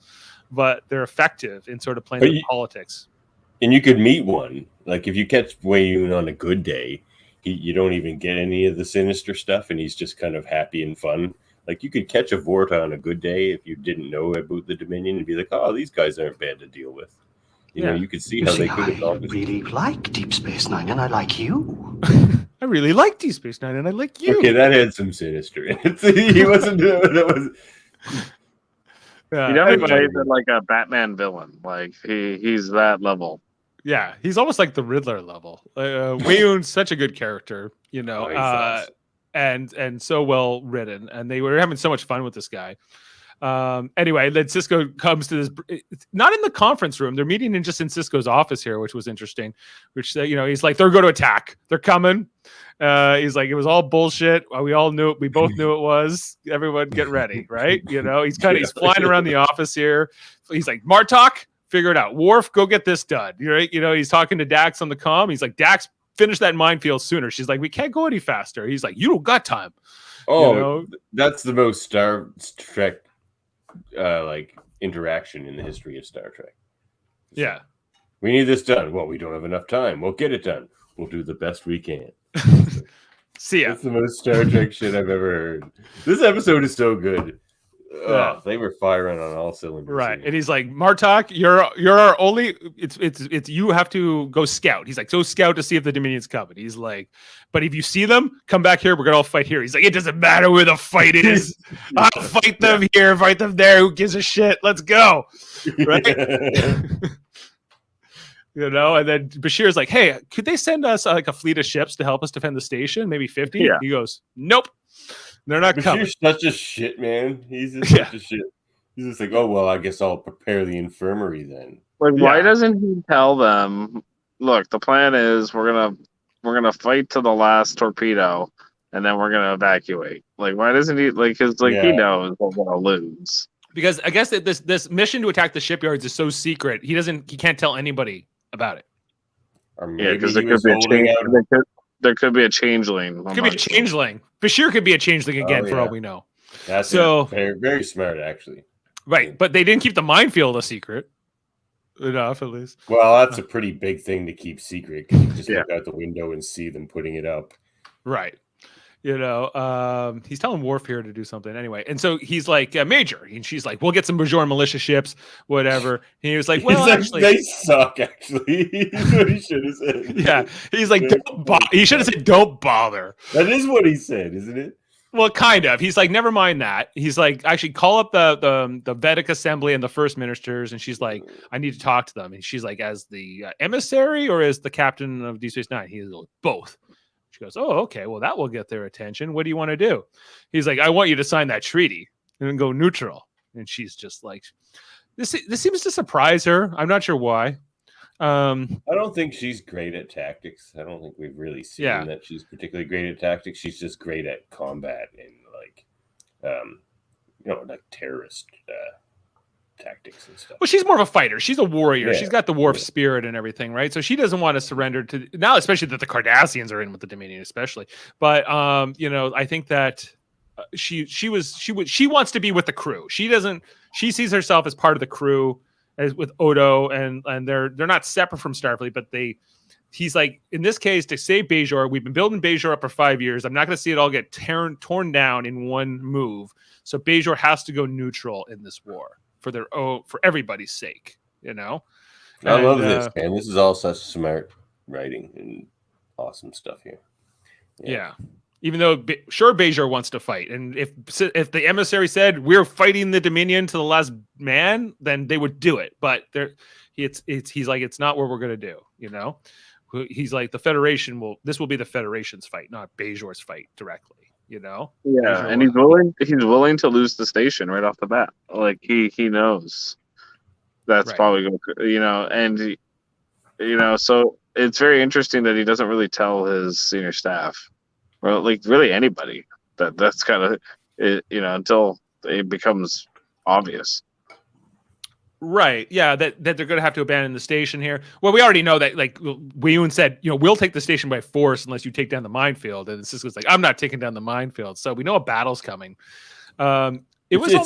but they're effective in sort of playing the politics. And you could meet one. Like, if you catch Weyoun on a good day, you don't even get any of the sinister stuff, and he's just kind of happy and fun. Like, you could catch a Vorta on a good day if you didn't know about the Dominion and be like, oh, these guys aren't bad to deal with. You could see how they could have I really like Deep Space Nine, and I like you. I really like Deep Space Nine, and I like you. Okay, that had some sinister in it. He wasn't doing that. Was. He definitely plays like a Batman villain. Like he's that level. Yeah, he's almost like the Riddler level. Weyoun's such a good character, and so well written, and they were having so much fun with this guy. Anyway, then Sisko comes to this, not in the conference room. They're meeting in Sisko's office here, which was interesting. Which he's like, they're going to attack. They're coming. He's like, it was all bullshit. We all knew it. We both knew it was. Everyone get ready, right? He's flying around the office here. He's like, Martok, figure it out. Worf, go get this done. Right? He's talking to Dax on the comm. He's like, Dax, finish that minefield sooner. She's like, we can't go any faster. He's like, you don't got time. That's the most Star Trek interaction in the history of Star Trek. Yeah. We need this done. Well, we don't have enough time. We'll get it done. We'll do the best we can. See ya. That's the most Star Trek shit I've ever heard. This episode is so good. Yeah. They were firing on all cylinders. Right. And he's like, Martok, you're our only, it's you have to go scout. He's like, go scout to see if the Dominion's coming. He's like, but if you see them, come back here. We're going to all fight here. He's like, it doesn't matter where the fight is. I'll fight them here, fight them there. Who gives a shit? Let's go. Right. And then Bashir's like, hey, could they send us like a fleet of ships to help us defend the station? Maybe 50? Yeah. He goes, nope. They're not coming. Bashir's such a shit, man. He's just such a shit. He's just like, oh, well, I guess I'll prepare the infirmary then. Like, why doesn't he tell them, look, the plan is we're gonna fight to the last torpedo, and then we're gonna evacuate. Like, why doesn't he? Like, because he knows we're gonna lose. Because I guess that this mission to attack the shipyards is so secret, he can't tell anybody about it. Or yeah, because there could be a changeling. Could be a changeling. Bashir could be a changeling again, for all we know. That's very, very smart, actually. Right, but they didn't keep the minefield a secret enough, at least. Well, that's a pretty big thing to keep secret, because you just look out the window and see them putting it up. Right. He's telling Worf here to do something anyway. And so he's like, Major. And she's like, we'll get some Bajor militia ships, whatever. And he was like, well, actually, they suck, actually. That's what he should have said. Yeah. He's like, he should have said, don't bother. That is what he said, isn't it? Well, kind of. He's like, never mind that. He's like, actually, call up the Vedic Assembly and the First Ministers, and she's like, I need to talk to them. And she's like, as the emissary or as the captain of D9? He's like, both. She goes, oh, okay. Well, that will get their attention. What do you want to do? He's like, I want you to sign that treaty and then go neutral. And she's just like, this seems to surprise her. I'm not sure why. I don't think she's great at tactics. I don't think we've really seen that she's particularly great at tactics. She's just great at combat and like terrorist tactics and stuff. Well, she's more of a fighter. She's a warrior. She's got the war spirit and everything, right? So she doesn't want to surrender to now, especially that the Cardassians are in with the Dominion, especially. But I think that she wants to be with the crew. She sees herself as part of the crew, as with Odo, and they're not separate from Starfleet, but he's like, in this case, to save Bajor, we've been building Bajor up for 5 years. I'm not going to see it all get torn down in one move. So Bajor has to go neutral in this war for everybody's sake, I love this, man. This is all such smart writing and awesome stuff here. Yeah. Even though Bajor wants to fight, and if the emissary said we're fighting the Dominion to the last man, then they would do it. But he's like, it's not what we're gonna do. He's like, the Federation this will be the Federation's fight, not Bajor's fight directly. Yeah, Bajor, and he's willing to lose the station right off the bat. Like he knows that's probably going to, and so it's very interesting that he doesn't really tell his senior staff. Or like really anybody that's kind of until it becomes obvious, right? Yeah, that they're going to have to abandon the station here. Well, we already know that. Like Weyoun said, we'll take the station by force unless you take down the minefield. And Sisko's like, I'm not taking down the minefield. So we know a battle's coming. It's a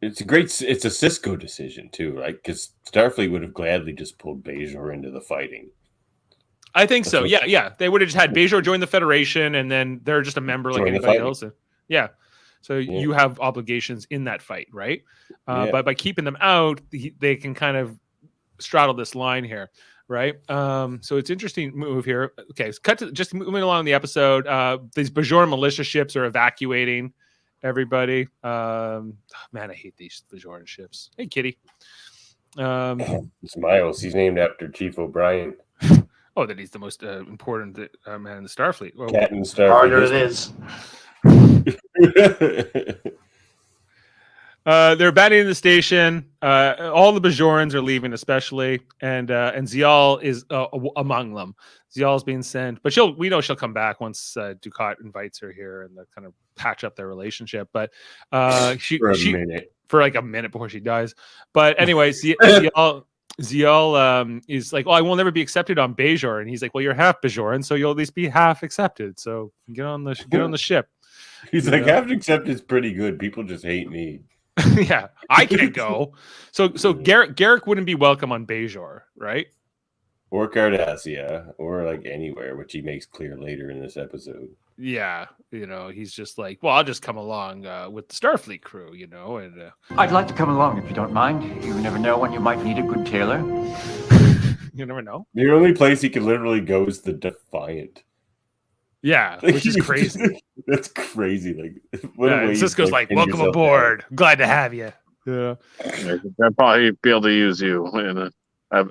Sisko decision too, right? Because Starfleet would have gladly just pulled Bajor into the fighting. I think so. Yeah. They would have just had Bajor join the Federation, and then they're just a member like anybody else. Yeah. So you have obligations in that fight, right? But by keeping them out, they can kind of straddle this line here, right? So it's interesting move here. Okay, cut to just moving along the episode. These Bajor militia ships are evacuating everybody. Man, I hate these Bajoran ships. Hey, Kitty. It's Miles. He's named after Chief O'Brien. Oh, that he's the most important man in the Starfleet. Well, Captain Starfleet. There it is. They're abandoning the station. All the Bajorans are leaving, especially, and Zial is among them. Zial's being sent, but we know she'll come back once Dukat invites her here, and they kind of patch up their relationship. But for like a minute before she dies. But anyway, Zial is like, I will never be accepted on Bajor, and he's like, well, you're half Bajoran, so you'll at least be half accepted. So get on the ship. He's like, half accepted is pretty good. People just hate me. Yeah, I can't go. So Garrick wouldn't be welcome on Bajor, right? Or Cardassia, or like anywhere, which he makes clear later in this episode. Yeah, he's just like, well, I'll just come along with the Starfleet crew, and I'd like to come along if you don't mind. You never know when you might need a good tailor. You never know. The only place he can literally go is the Defiant. Yeah, which is crazy. That's crazy. Like, Sisko's like, welcome aboard. Glad to have you. Yeah, they'll probably be able to use you in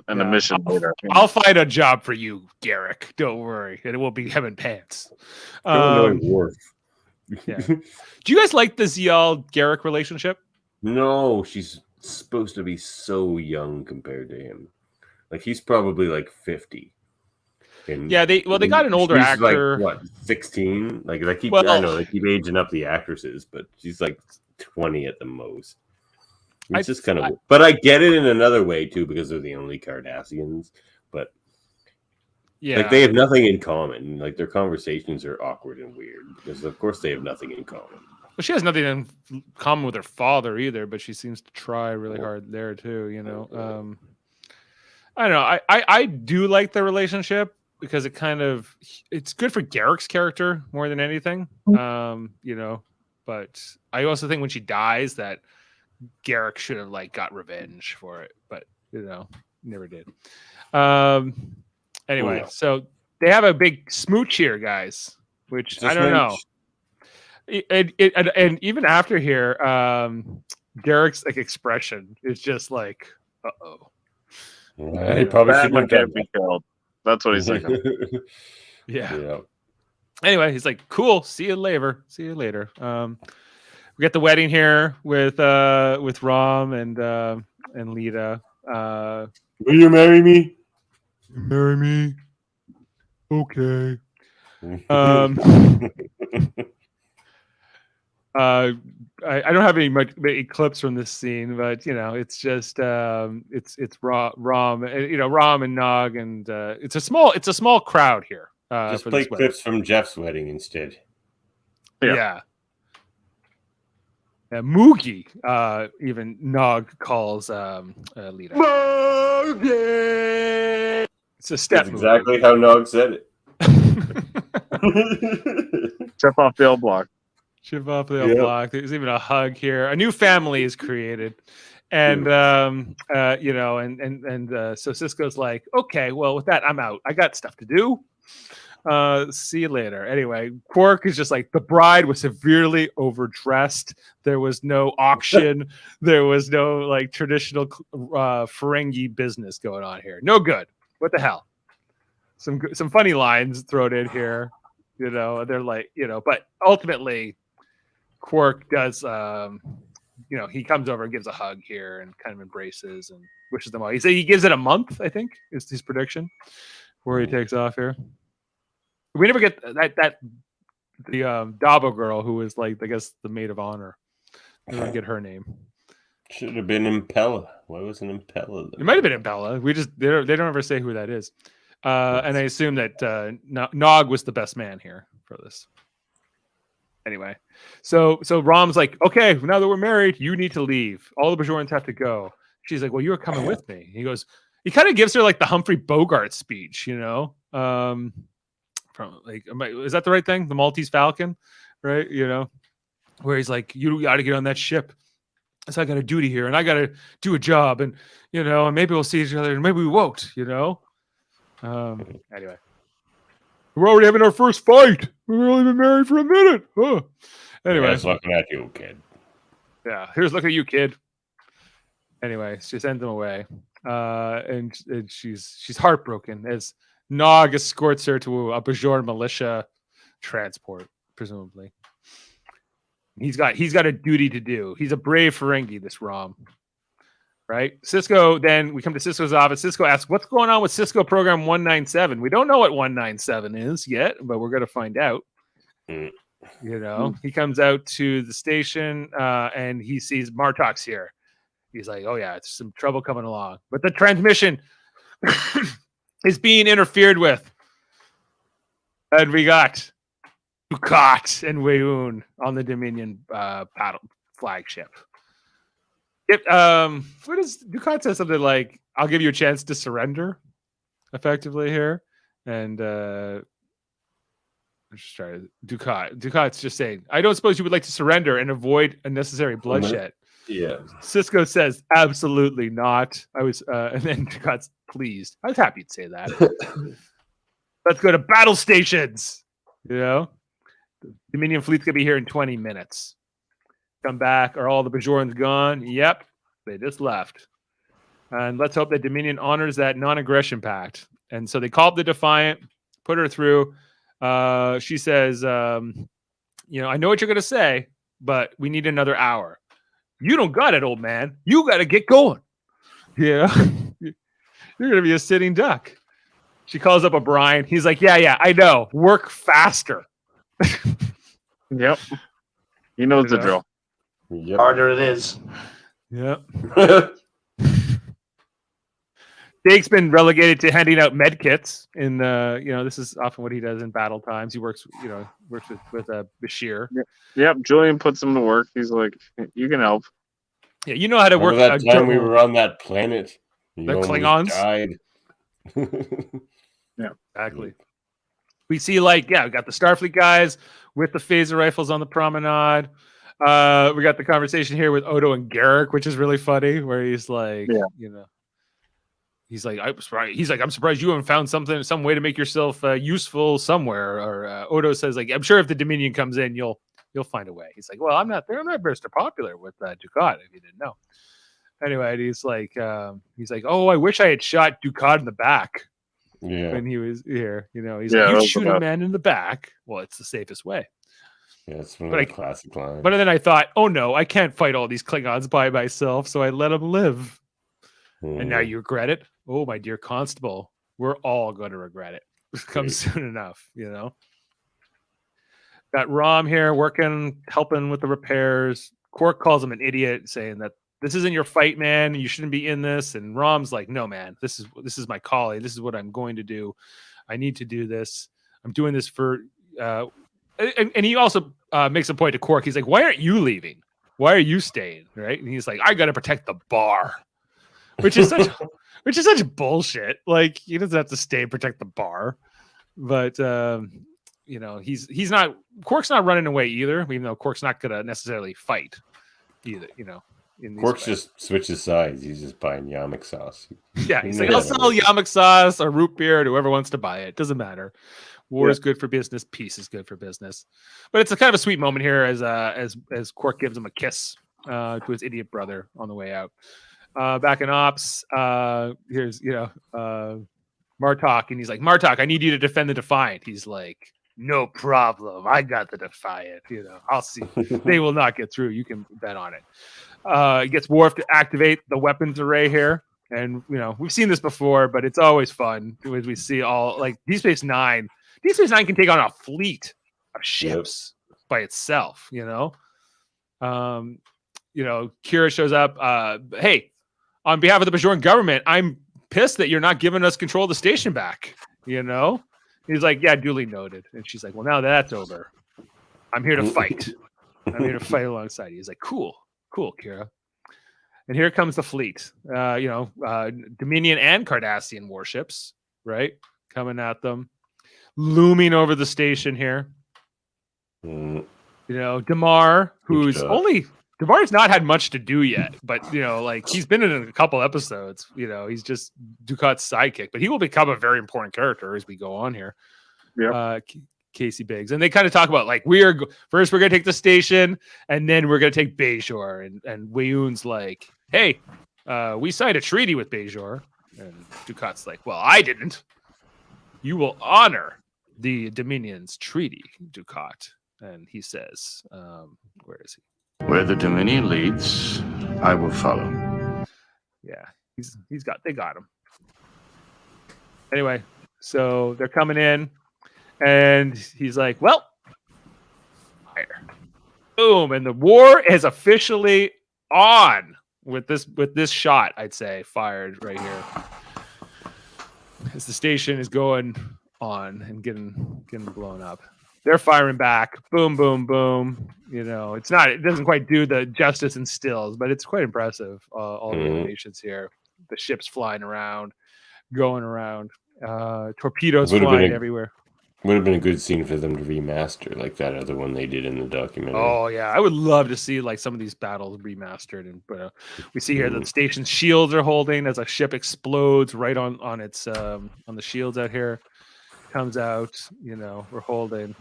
a mission later. I'll find a job for you, Garrick. Don't worry, and it will be hem and pants. Worf. Yeah. Do you guys like the Zial Garrick relationship? No, she's supposed to be so young compared to him. Like he's probably like 50. They got an older actor. Like, what, 16? I know they keep aging up the actresses, but she's like 20 at the most. It's just kind of, but I get it in another way too, because they're the only Cardassians. But like they have nothing in common. Like their conversations are awkward and weird because, of course, they have nothing in common. Well, she has nothing in common with her father either, but she seems to try really hard there too. I don't know. I do like the relationship because it's good for Garrick's character more than anything. But I also think when she dies that Garrick should have got revenge for it, but never did. Anyway, so they have a big smooch here, guys, which I don't know. And even after here, Derek's like expression is just like, uh-oh. He probably Bad shouldn't one have done can't be killed. That's what he's thinking. Yeah. Anyway, he's like, cool. See you later. See you later. We got the wedding here with Rom and Lita. Will you marry me? Marry me. Okay. I don't have many clips from this scene, but it's just it's Rom, Rom and Nog, and it's a small crowd here. Just for play this wedding. clips from Jeff's wedding instead. Yeah. Moogie, even Nog calls Lita. Moogie! It's a step. That's exactly how Nog said it. Chip off the old block. Chip off the old block. There's even a hug here. A new family is created. And so Cisco's like, okay, well, with that, I'm out. I got stuff to do. See you later. Anyway, Quark is just like, the bride was severely overdressed. There was no auction. There was no like traditional Ferengi business going on here. No good. What the hell? Some funny lines thrown in here. They're like, but ultimately Quark does, he comes over and gives a hug here and kind of embraces and wishes them all. He gives it a month, I think, is his prediction, before he takes off here. We never get the Dabo girl who was like, I guess, the maid of honor. We never get her name. Should have been Impella. Why wasn't Impella? It might have been Impella. They don't ever say who that is. And I assume that Nog was the best man here for this. Anyway, so Rom's like, okay, now that we're married, you need to leave. All the Bajorans have to go. She's like, well, you're coming with me. He goes, he kind of gives her like the Humphrey Bogart speech, from like, is that the right thing? The Maltese Falcon, right? Where he's like, you got to get on that ship. So I got a duty here, and I got to do a job, and and maybe we'll see each other, and maybe we won't. Anyway, we're already having our first fight. We've only been married for a minute. Huh. Anyway, yeah, it's looking at you, kid. Yeah, here's looking at you, kid. Anyway, she sends him away, and she's heartbroken as Nog escorts her to a Bajor militia transport, presumably. He's got a duty to do. He's a brave Ferengi, this Rom. Right? Cisco, then we come to Cisco's office. Cisco asks, what's going on with Cisco program 197? We don't know what 197 is yet, but we're going to find out. He comes out to the station and he sees Martok's here. He's like, oh yeah, it's some trouble coming along. But the transmission is being interfered with. And we got Dukat and Weyoun on the Dominion battle flagship. What is Dukat says something like, I'll give you a chance to surrender, effectively here. And let's just try Dukat's just saying, I don't suppose you would like to surrender and avoid unnecessary bloodshed. Yeah. Cisco says, absolutely not. I was and then Dukat's pleased. I was happy to say that. Let's go to battle stations. The Dominion fleet's gonna be here in 20 minutes. Come back. Are all the Bajorans gone? Yep. They just left. And let's hope that Dominion honors that non-aggression pact. And so they called the Defiant, put her through. She says, I know what you're going to say, but we need another hour. You don't got it, old man. You got to get going. You're going to be a sitting duck. She calls up O'Brien. He's like, yeah, I know. Work faster. Yep. He knows the drill. Yep. Harder it is. Yep. Jake's been relegated to handing out med kits. This is often what he does in battle times. He works with Bashir. Yep. Julian puts him to work. He's like, you can help. Yeah, you know how to work. That time we were on that planet. The Klingons died. Yeah, exactly. We see we got the Starfleet guys with the phaser rifles on the promenade. We got the conversation here with Odo and Garrick, which is really funny, where he's like, he's like, I'm surprised you haven't found some way to make yourself useful somewhere. Or Odo says, like, I'm sure if the Dominion comes in, you'll You'll find a way. He's like, well, I'm not Mr. Popular with Dukat, if you didn't know. Anyway, he's like, oh, I wish I had shot Dukat in the back when he was here. You know, he's like, you shoot a man in the back. Well, it's the safest way. Yeah, it's one of the classic lines. But then I thought, oh no, I can't fight all these Klingons by myself, so I let them live. And now you regret it? Oh, my dear Constable, we're all going to regret it. It comes soon enough, you know. Got Rom here helping with the repairs. Quark calls him an idiot, saying that this isn't your fight, man. You shouldn't be in this. And Rom's like, no, man, this is my calling. This is what I'm going to do. I need to do this. I'm doing this for. And he also makes a point to Quark. He's like, why aren't you leaving? Why are you staying? Right? And he's like, I got to protect the bar, which is such bullshit. Like, he doesn't have to stay and protect the bar. But, you know, Quark's not running away either, even though Quark's not going to necessarily fight either, you know. Quark's just switches sides. He's just buying yamak sauce. Yeah, he's like, I'll sell yamak sauce or root beer to whoever wants to buy it. Doesn't matter. War is good for business. Peace is good for business. But it's a kind of a sweet moment here as Quark gives him a kiss to his idiot brother on the way out. Back in ops, here's Martok, and he's like, Martok, I need you to defend the Defiant. He's like, no problem. I got the Defiant. You know, I'll see. They will not get through. You can bet on it. He gets Worf to activate the weapons array here. And, you know, we've seen this before, but it's always fun as we see all, like, Deep Space Nine. Deep Space Nine can take on a fleet of ships by itself, you know? Kira shows up. Hey, on behalf of the Bajoran government, I'm pissed that you're not giving us control of the station back, you know? He's like, yeah, duly noted. And she's like, well, now that's over, I'm here to fight. I'm here to fight alongside you. He's like, cool, Kira. And here comes the fleet. Dominion and Cardassian warships, right? Coming at them, looming over the station here. You know, Damar, Damar's not had much to do yet, but, you know, like, he's been in a couple episodes. You know, he's just Dukat's sidekick, but he will become a very important character as we go on here. Yeah. Casey Biggs. And they kind of talk about, like, first we're going to take the station, and then we're going to take Bajor. And Weyoun's like, hey, we signed a treaty with Bajor. And Dukat's like, well, I didn't. You will honor the Dominion's treaty, Dukat. And he says, where is he? Where the Dominion leads, I will follow. Yeah, they got him. Anyway, so they're coming in, and he's like, well, fire. Boom, and the war is officially on with this shot, I'd say, fired right here. As the station is going on and getting blown up. They're firing back. Boom, boom, boom. You know, it doesn't quite do the justice in stills, but it's quite impressive. All the animations here. The ships flying around, going around. Torpedoes flying everywhere. Would have been a good scene for them to remaster, like that other one they did in the documentary. Oh, yeah. I would love to see, like, some of these battles remastered. And we see here that the station's shields are holding as a ship explodes right on its on the shields out here. Comes out, you know, we're holding.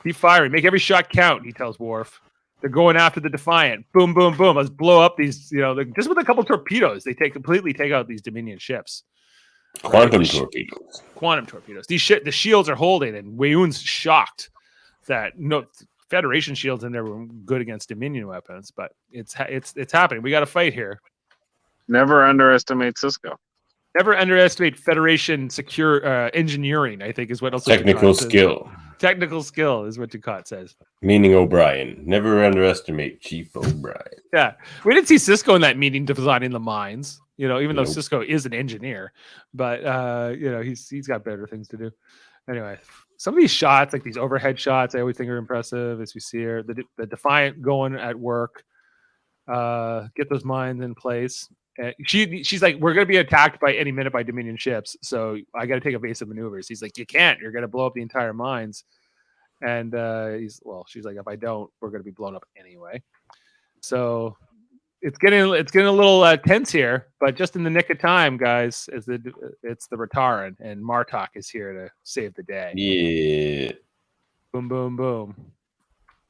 Keep firing. Make every shot count, he tells Worf. They're going after the Defiant. Boom, boom, boom. Let's blow up these, you know, just with a couple torpedoes, they completely take out these Dominion ships. Quantum torpedoes. Quantum torpedoes. The shields are holding, and Weyoun's shocked that Federation shields in there were good against Dominion weapons, but it's happening. We got to fight here. Never underestimate Cisco. Never underestimate Federation engineering, I think is what else. Technical skill. Technical skill is what Dukat says. Meaning O'Brien. Never underestimate Chief O'Brien. Yeah. We didn't see Cisco in that meeting designing the mines, you know, even though Cisco is an engineer. But, you know, he's got better things to do. Anyway, some of these shots, like these overhead shots, I always think are impressive, as we see here. The Defiant going at work. Get those mines in place. She's like, we're going to be attacked by any minute by Dominion ships, so I got to take evasive maneuvers. He's like, you can't. You're going to blow up the entire mines. And she's like, if I don't, we're going to be blown up anyway. So it's getting a little tense here, but just in the nick of time, guys. It's the Rataran, and Martok is here to save the day. Yeah. Boom, boom, boom.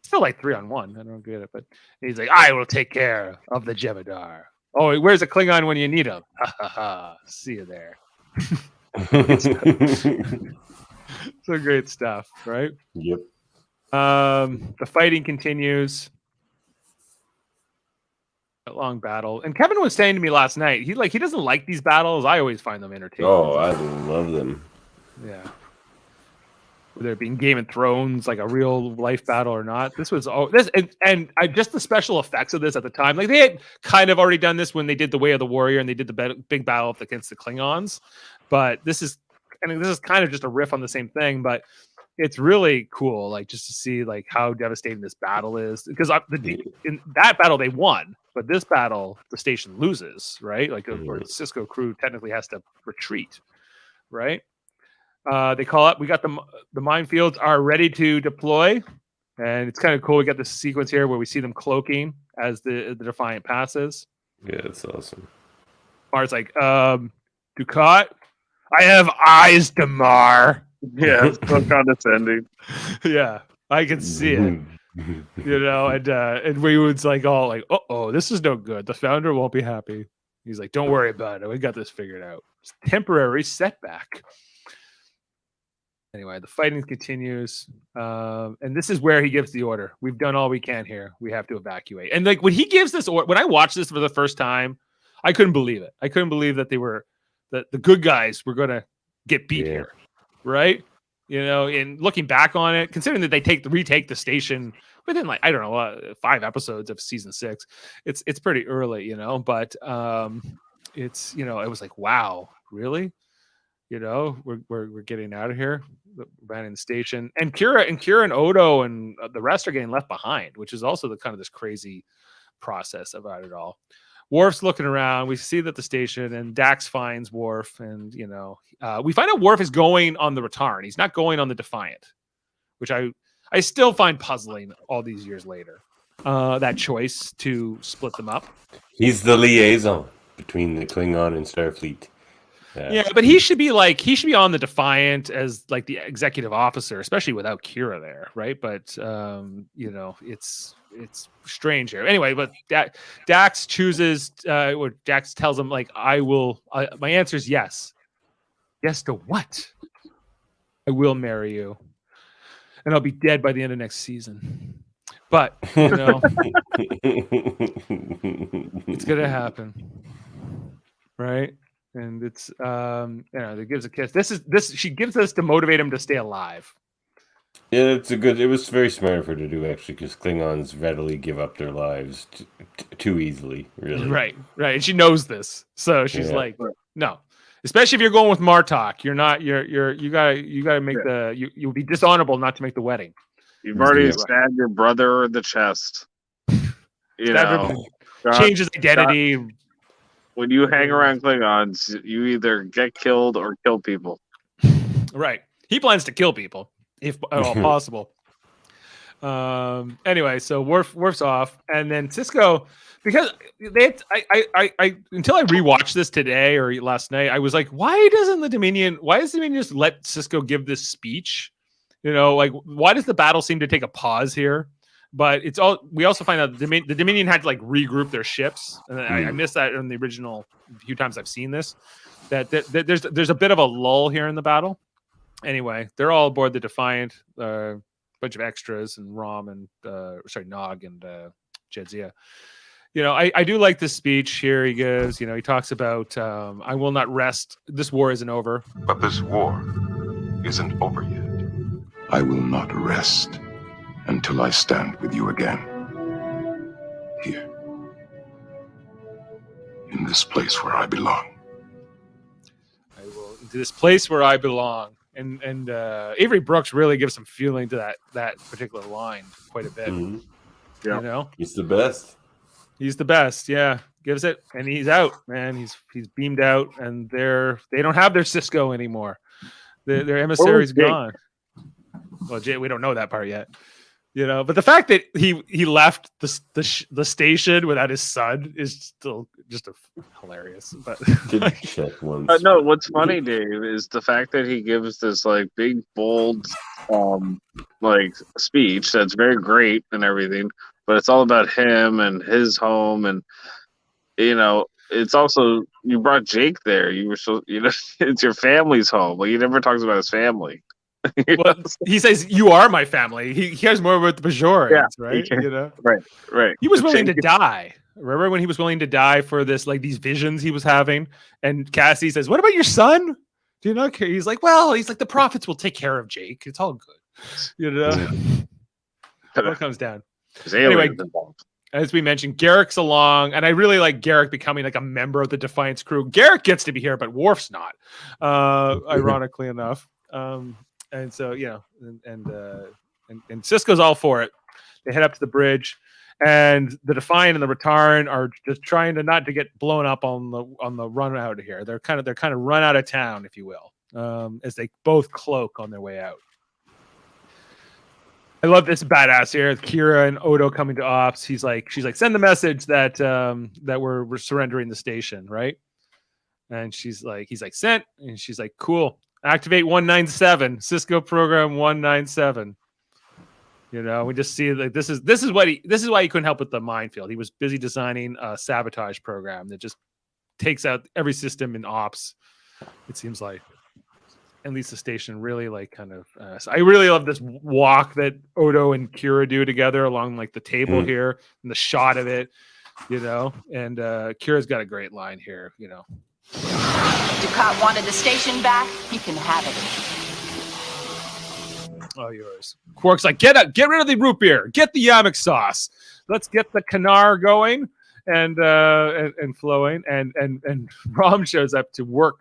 Still like 3-on-1. I don't get it, but he's like, I will take care of the Jem'Hadar. Oh, where's a Klingon when you need him? Ha ha ha. See you there. So great stuff, right? Yep. The fighting continues. A long battle. And Kevin was saying to me last night, he doesn't like these battles. I always find them entertaining. Oh, I love them. Yeah. Whether it be in Game of Thrones, like a real life battle or not. This was just the special effects of this at the time. Like they had kind of already done this when they did the Way of the Warrior and they did the big battle against the Klingons. But this is kind of just a riff on the same thing, but it's really cool, like just to see like how devastating this battle is. Because in that battle they won, but this battle the station loses, right? Like where the Cisco crew technically has to retreat, right? They call up. We got the minefields are ready to deploy, and it's kind of cool. We got this sequence here where we see them cloaking as the Defiant passes. Yeah, it's awesome. Mar's like, Ducat, I have eyes, Damar. Yeah, it's so condescending. Yeah, I can see it. You know, and Weyoun's like all like, oh, this is no good. The founder won't be happy. He's like, don't worry about it. We got this figured out. It's a temporary setback. Anyway, the fighting continues, and this is where he gives the order. We've done all we can here. We have to evacuate. And like when he gives this order, when I watched this for the first time, I couldn't believe it. I couldn't believe that the good guys were going to get beat here, right? You know, in looking back on it, considering that they retake the station within like, I don't know, 5 episodes of season 6, it's pretty early, you know, but it's, you know, it was like, wow, really? You know, we're getting out of here, abandoning the station, and Kira and Odo and the rest are getting left behind, which is also the kind of this crazy process about it all. Worf's looking around. We see that the station, and Dax finds Worf, and you know, we find out Worf is going on the Return. He's not going on the Defiant, which I still find puzzling all these years later. That choice to split them up. He's the liaison between the Klingon and Starfleet. Yeah, but he should be on the Defiant as like the executive officer, especially without Kira there, right? But you know, it's strange here. Anyway, but Dax chooses, or Dax tells him like, I will. My answer is yes. Yes to what? I will marry you, and I'll be dead by the end of next season. But you know, it's gonna happen, right? And it's you know, it gives a kiss. She gives this to motivate him to stay alive. Yeah, it was very smart of her to do, actually, because Klingons readily give up their lives too easily, really. Right. And she knows this, so she's like, no. Especially if you're going with Martok, you gotta make you'll be dishonorable not to make the wedding. You've already stabbed your brother in the chest. You know, change his identity. When you hang around Klingons, you either get killed or kill people. Right. He plans to kill people if at all possible. Anyway, so Worf's off, and then Cisco, because I until I rewatched this today or last night, I was like, why does the Dominion just let Cisco give this speech? You know, like why does the battle seem to take a pause here? But we also find out the Dominion had to like regroup their ships, and I missed that in the original few times I've seen this. That there's a bit of a lull here in the battle. Anyway, they're all aboard the Defiant, bunch of extras, and Nog and Jadzia. You know, I do like this speech here he gives. You know, he talks about I will not rest. This war isn't over. But this war isn't over yet. I will not rest until I stand with you again. Here. In this place where I belong. I will into this place where I belong. And Avery Brooks really gives some feeling to that particular line quite a bit. Mm-hmm. Yeah. You know? He's the best. He's the best, yeah. Gives it, and he's out, man. He's beamed out, and they don't have their Cisco anymore. Their emissary's gone. Well, Jay, we don't know that part yet. You know, but the fact that he left the station without his son is still just hilarious. But check once. No, what's funny, Dave, is the fact that he gives this like big, bold, like speech that's very great and everything, but it's all about him and his home, and you know, it's also you brought Jake there. You were so it's your family's home. Like he never talks about his family. Well, he says you are my family. He cares more about the Bajorians, right? You know, right. He was willing to die. Remember when he was willing to die for this, like these visions he was having? And Cassie says, "What about your son? Do you not care?" He's like, "Well, he's like the prophets will take care of Jake. It's all good." You know, what comes down. Anyway, as we mentioned, Garrick's along, and I really like Garrick becoming like a member of the Defiance crew. Garrick gets to be here, but Worf's not. Ironically enough. And so, you know, and Sisko's all for it. They head up to the bridge, and the Defiant and the Retarn are just trying to not to get blown up on the run out of here. They're kind of run out of town, if you will, as they both cloak on their way out. I love this badass here. Kira and Odo coming to ops. She's like, send the message that we're surrendering the station, right? And he's like, sent, and she's like, cool. Activate 197, Sisko program 197. You know, we just see like this is why he couldn't help with the minefield. He was busy designing a sabotage program that just takes out every system in ops. It seems like, at least the station really like kind of. So I really love this walk that Odo and Kira do together along like the table here and the shot of it. You know, and Kira's got a great line here. You know. Ducat wanted the station back. You can have it. Oh, yours. Quark's like, get rid of the root beer. Get the Yamak sauce. Let's get the Kanar going and flowing. And Rom shows up to work.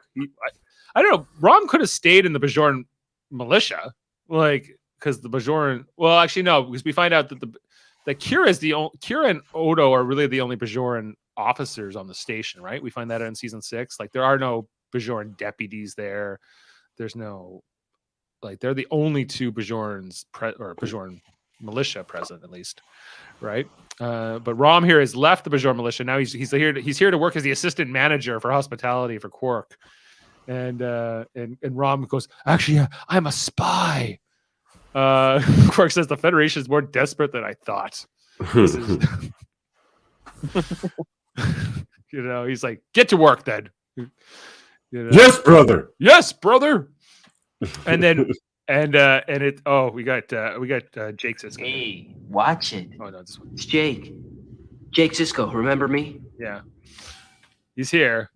I don't know. Rom could have stayed in the Bajoran militia, like because the Bajoran. Well, actually, no, because we find out that Kira and Odo are really the only Bajoran officers on the station, right? We find that out in season 6. Like there are no Bajoran deputies there. There's no like they're the only two Bajorans or Bajoran militia present, at least, right? But Rom here has left the Bajor militia. Now he's here to work as the assistant manager for hospitality for Quark. And Rom goes, actually, I'm a spy. Quark says the Federation is more desperate than I thought. You know, he's like, get to work then. You know? Yes, brother. Yes, brother. And then we got Jake Sisko. Hey, watch it. Oh no, this one. It's Jake. Jake Sisko, remember me? Yeah. He's here.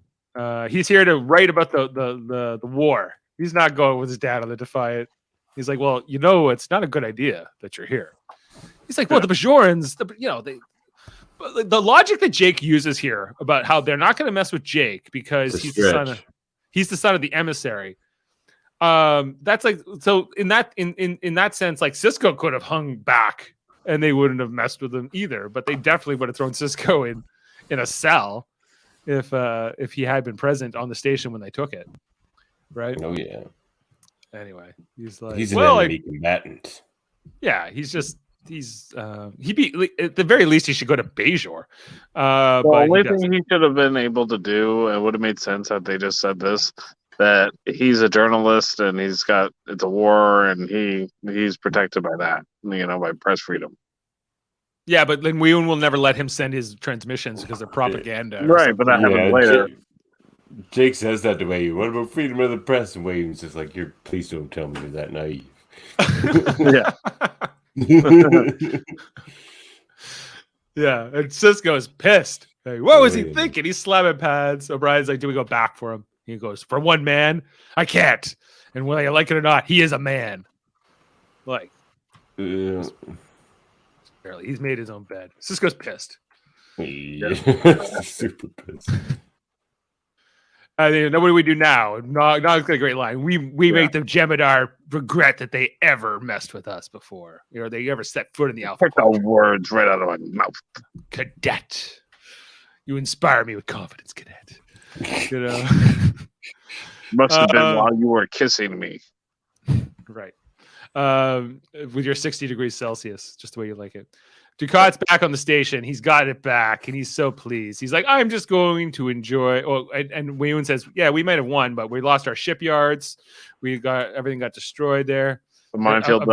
He's here to write about the war. He's not going with his dad on the Defiant. He's like, well, you know, it's not a good idea that you're here. He's like, well, the Bajorans, the logic that Jake uses here about how they're not going to mess with Jake because he's the son of the emissary. That's like, so in that sense, like Sisko could have hung back and they wouldn't have messed with him either, but they definitely would have thrown Sisko in a cell if he had been present on the station when they took it, right? Oh yeah. Anyway, he's like, he's an enemy combatant. Yeah, at the very least he should go to Bajor. The but only thing he should have been able to do, it would have made sense had they just said this, that he's a journalist and it's a war and he's protected by that, you know, by press freedom. Yeah, but then Weyoun will never let him send his transmissions because they're propaganda. Right, but that happens later. Jake says that to Weyoun. What about freedom of the press? And Weyoun's just like, please don't tell me you're that naive. Yeah. Yeah, and Sisko is pissed. Like, what was he thinking? He's slamming pads. O'Brien's like, do we go back for him? He goes, for one man, I can't. And whether you like it or not, he is a man. Like, barely. He's made his own bed. Sisko's pissed. Yeah. Super pissed. I mean, what do we do now? Not a great line. We make the Jem'Hadar regret that they ever messed with us before, or they ever set foot in the Alpha. Take the words right out of my mouth. Cadet, you inspire me with confidence, Cadet. You know, must have been while you were kissing me. Right. with your 60 degrees Celsius, just the way you like it. Ducat's back on the station. He's got it back, and he's so pleased. He's like, I'm just going to enjoy. Oh, and Weyoun says, yeah, we might have won, but we lost our shipyards. Everything got destroyed there. The minefield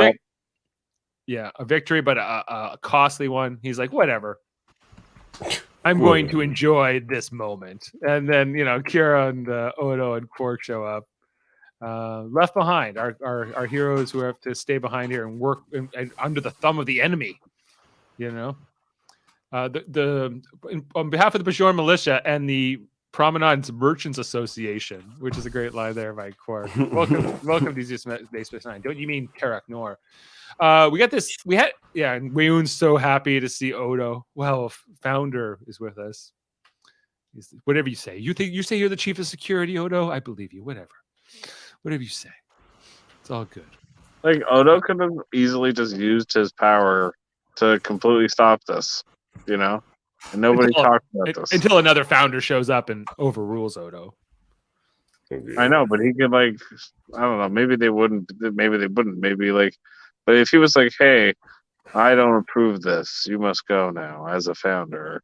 yeah, a victory, but a costly one. He's like, whatever. I'm going to enjoy this moment. And then, Kira and Odo and Quark show up. Left behind, our heroes who have to stay behind here and work and under the thumb of the enemy. On behalf of the Bajor militia and the Promenade Merchants Association, which is a great line there by Quark. Welcome to Deep Space Nine. Don't you mean Karak Nor? We got this. And Weyoun's so happy to see Odo. Well, Founder is with us. Whatever you say. You say you're the chief of security, Odo? I believe you. Whatever you say. It's all good. Like, Odo could have easily just used his power to completely stop this, and nobody talked about this until another Founder shows up and overrules Odo. I know, but he could, like, I don't know, maybe they wouldn't, but if he was like, hey, I don't approve this, you must go now as a Founder.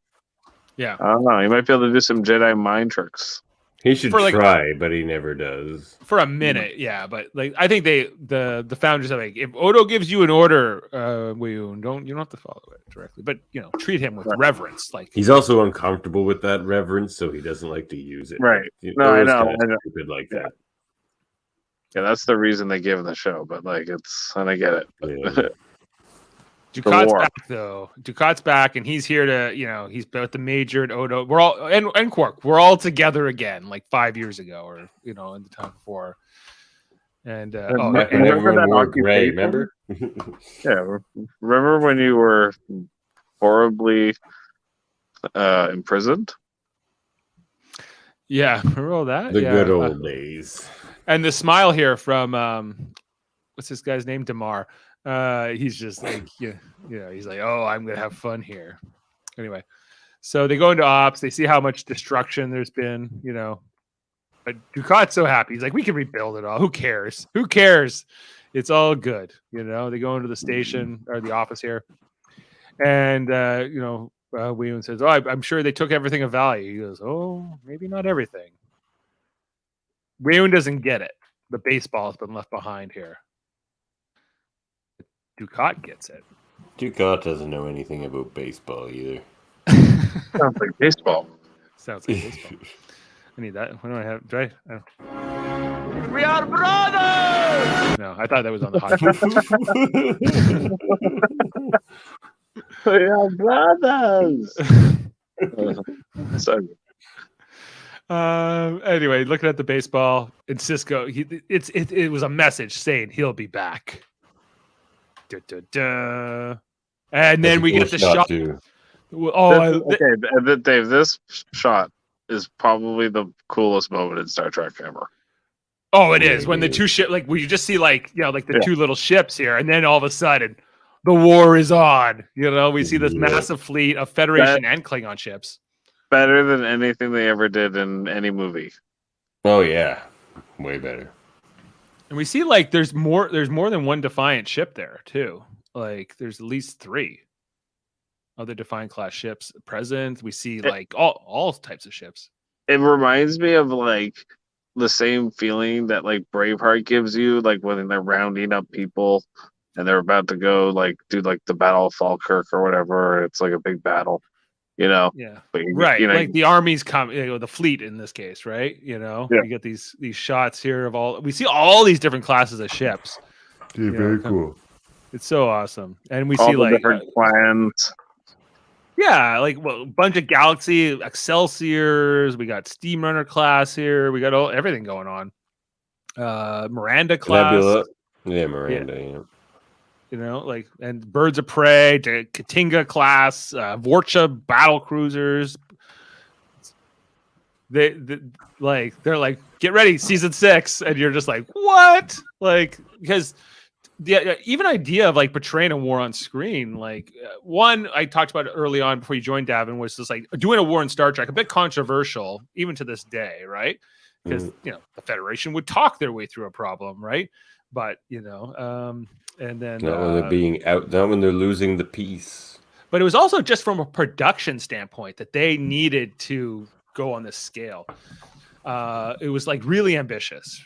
Yeah, I don't know, he might be able to do some Jedi mind tricks. He should try, but he never does. For a minute, yeah. But like, I think the Founders are like, if Odo gives you an order, Weyoun, you don't have to follow it directly, but treat him with reverence. Like, he's also uncomfortable with that reverence, so he doesn't like to use it. Right? No, I know. Stupid like that. Yeah, that's the reason they give him the show. But like, and I get it. Yeah. Ducat's back though. Ducat's back, and he's here to, he's with the Major and Odo. We're all and Quark. We're all together again, like 5 years ago, or in the time before. And remember that wore gray? Remember? Yeah, remember when you were horribly imprisoned? Yeah, remember all that? The good old days. And the smile here from what's this guy's name? Damar. He's just like, he's like, oh, I'm gonna have fun here. Anyway, so they go into ops. They see how much destruction there's been, but Ducat's so happy. He's like, we can rebuild it all. Who cares? It's all good. They go into the station or the office here, and Weyoun says, oh, I'm sure they took everything of value. He goes, oh, maybe not everything. Weyoun doesn't get it. The baseball has been left behind here. Ducat gets it. Ducat doesn't know anything about baseball either. Sounds like baseball. Sounds like baseball. I need that. What do I have? We are brothers! No, I thought that was on the hot. We are brothers. Anyway, looking at the baseball, and Cisco, it was a message saying he'll be back. Da, da, da. And then we get the shot. Dave, this shot is probably the coolest moment in Star Trek ever. Oh, it is when the two ship, like, we just see the two little ships here, and then all of a sudden, the war is on. We see this massive fleet of Federation and Klingon ships. Better than anything they ever did in any movie. Oh yeah, way better. And we see like there's more than one Defiant ship there too. Like there's at least 3 other Defiant class ships present. We see like all types of ships. It reminds me of like the same feeling that like Braveheart gives you, like when they're rounding up people and they're about to go like do like the Battle of Falkirk or whatever. It's like a big battle. Yeah. But, like the armies come, the fleet in this case, right? You get these shots here of we see all these different classes of ships. Dude, very cool. It's so awesome, and we all see like different plans. Yeah, like a bunch of Galaxy Excelsiors. We got Steamrunner class here. We got everything going on. Miranda class. Nebula. Yeah, Miranda. Yeah. And Birds of Prey, Katinga class, Vorcha battle cruisers. They're like, get ready, season 6, and you're just like, what? Like, because the even idea of like portraying a war on screen, like one I talked about early on before you joined, Davan, was just like doing a war in Star Trek, a bit controversial even to this day, right? Because the Federation would talk their way through a problem, right? but and then not when they're being out, not when they're losing the peace. But it was also just from a production standpoint that they needed to go on this scale. It was like really ambitious,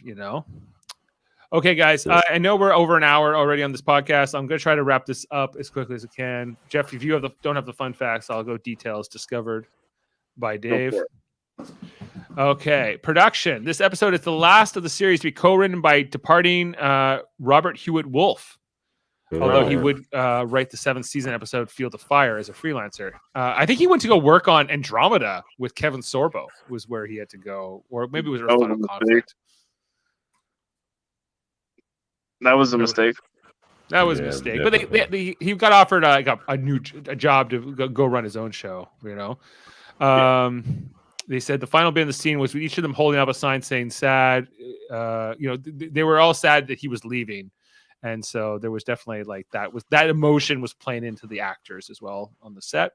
Okay, guys, I know we're over an hour already on this podcast. I'm going to try to wrap this up as quickly as I can. Jeff, if you don't have the fun facts, I'll go details discovered by Dave. Okay, production. This episode is the last of the series to be co-written by departing Robert Hewitt Wolf. Although he would write the 7th season episode Field of Fire as a freelancer. I think he went to go work on Andromeda with Kevin Sorbo was where he had to go. Or maybe it was a Final Conflict. That was a mistake. That was a mistake. But he got offered a job to go run his own show, They said the final bit of the scene was with each of them holding up a sign saying sad. They were all sad that he was leaving. And so there was definitely that emotion was playing into the actors as well on the set.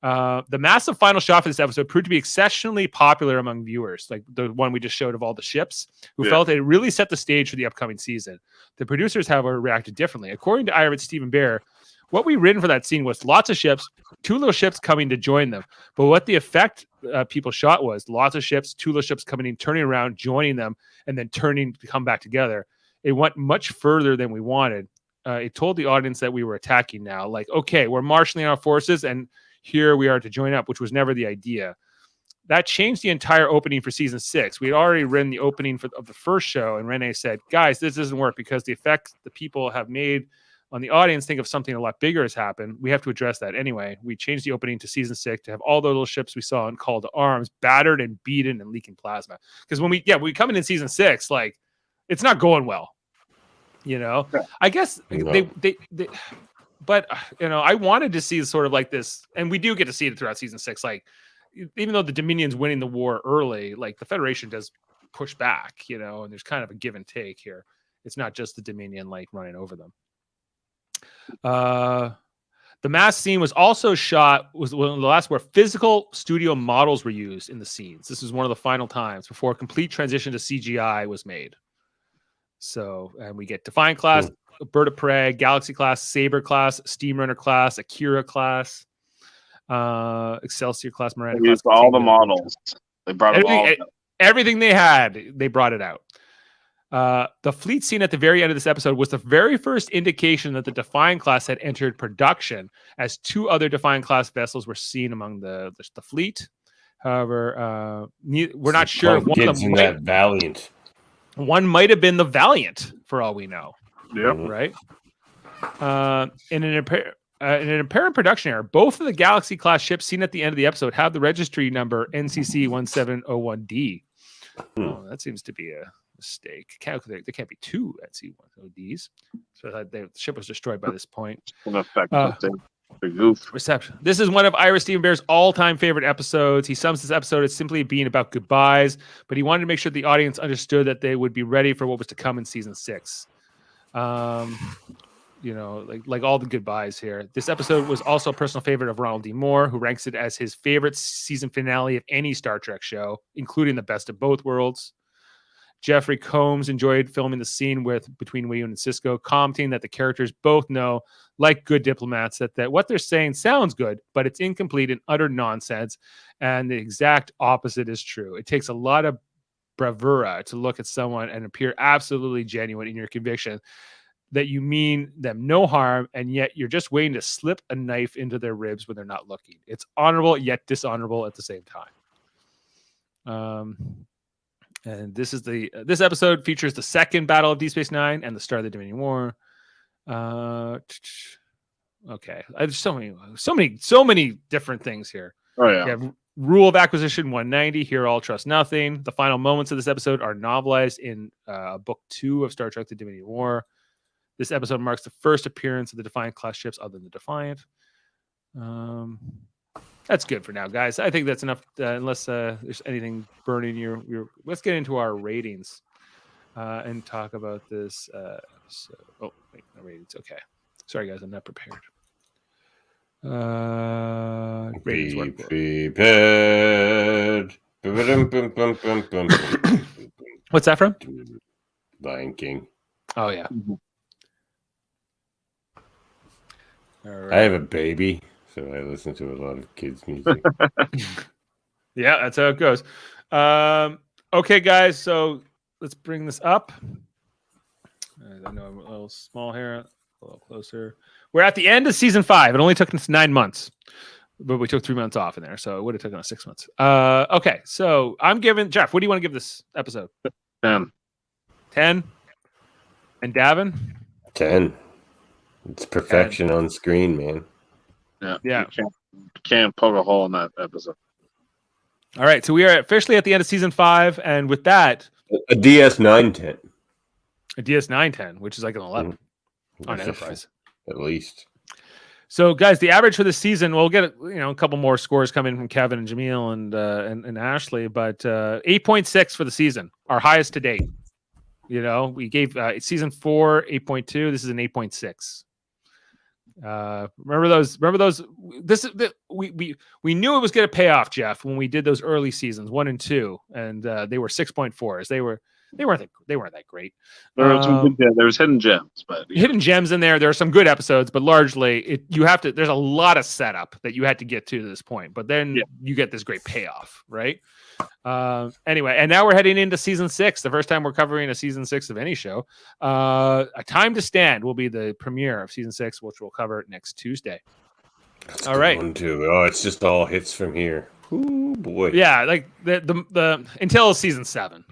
The massive final shot for this episode proved to be exceptionally popular among viewers, like the one we just showed of all the ships, who felt it really set the stage for the upcoming season. The producers, however, reacted differently. According to Irvin Stephen Bear, what we written for that scene was lots of ships, 2 little ships coming to join them. But what the effect people shot was lots of ships, 2 little ships coming in, turning around, joining them, and then turning to come back together. It went much further than we wanted. It told the audience that we were attacking now. Like, okay, we're marshaling our forces, and here we are to join up, which was never the idea. That changed the entire opening for season 6. We had already written the opening of the first show, and Renee said, guys, this doesn't work because the effect the people have made on the audience think of something a lot bigger has happened. We have to address that anyway. We changed the opening to season 6 to have all the little ships we saw in Call to Arms battered and beaten and leaking plasma. Because when we come in season 6, like, it's not going well, I guess but I wanted to see sort of like this, and we do get to see it throughout season 6. Like, even though the Dominion's winning the war early, like the Federation does push back, and there's kind of a give and take here. It's not just the Dominion like running over them. The mass scene was also was one of the last where physical studio models were used in the scenes. This was one of the final times before a complete transition to CGI was made. So, and we get Defiant class, Bird of Prey, Galaxy class, Saber class, Steamrunner class, Akira class, Excelsior class, Miranda class. All the models. They brought everything they had. They brought it out. The fleet scene at the very end of this episode was the very first indication that the Defiant class had entered production, as 2 other Defiant class vessels were seen among the fleet. However, we're not sure if one of them that Valiant. One might have been the Valiant, for all we know. Yep. Right. In an apparent production error, both of the Galaxy class ships seen at the end of the episode have the registry number NCC 1701D. Oh, that seems to be a mistake. There can't be 2 NC10Ds. So the ship was destroyed by this point. In effect, the goof. Reception. This is one of Ira Stephen Bear's all-time favorite episodes. He sums this episode as simply being about goodbyes, but he wanted to make sure the audience understood that they would be ready for what was to come in season 6. Like all the goodbyes here. This episode was also a personal favorite of Ronald D. Moore, who ranks it as his favorite season finale of any Star Trek show, including the best of both worlds. Jeffrey Combs enjoyed filming the scene between Weyoun and Sisko, commenting that the characters both know, like good diplomats, that what they're saying sounds good, but it's incomplete and utter nonsense. And the exact opposite is true. It takes a lot of bravura to look at someone and appear absolutely genuine in your conviction that you mean them no harm, and yet you're just waiting to slip a knife into their ribs when they're not looking. It's honorable yet dishonorable at the same time. And this episode features the second battle of Deep Space Nine and the start of the Dominion War. Okay, there's so many different things here. Oh yeah. You have Rule of Acquisition 190. Hear all, trust nothing. The final moments of this episode are novelized in book 2 of Star Trek: The Dominion War. This episode marks the first appearance of the Defiant class ships other than the Defiant. That's good for now, guys. I think that's enough. Unless there's anything burning your. Let's get into our ratings and talk about this. No ratings. Okay. Sorry, guys. I'm not prepared. Ratings work. Prepared. What's that from? Lion King. Oh yeah. All right. I have a baby, so I listen to a lot of kids' music. Yeah, that's how it goes. Okay, guys, so let's bring this up. I know I'm a little small here, a little closer. We're at the end of season 5. It only took us 9 months, but we took 3 months off in there, so it would have taken us 6 months. Okay, so I'm giving Jeff. What do you want to give this episode? 10. 10. And Davan? 10. It's perfection 10. On screen, man. Yeah. You can't poke a hole in that episode. All right, so we are officially at the end of season 5, and with that, a DS9 10. A DS9 10, which is like an 11 on Enterprise, at least. So, guys, the average for the season, we'll get a couple more scores coming from Kevin and Jaemeel and Ashley, but 8.6 for the season, our highest to date. We gave season 4 8.2. This is an 8.6. Remember those? We knew it was going to pay off, Jeff, when we did those early seasons 1 and 2, and they were 6.4s. They weren't that great. There was hidden gems, but hidden gems in there. There are some good episodes, but largely there's a lot of setup that you had to get to this point. But then you get this great payoff, right? Anyway, and now we're heading into season 6. The first time we're covering a season 6 of any show. A Time to Stand will be the premiere of season 6, which we'll cover next Tuesday. That's all right. One too. Oh, it's just all hits from here. Ooh, boy. Yeah, like the until season 7.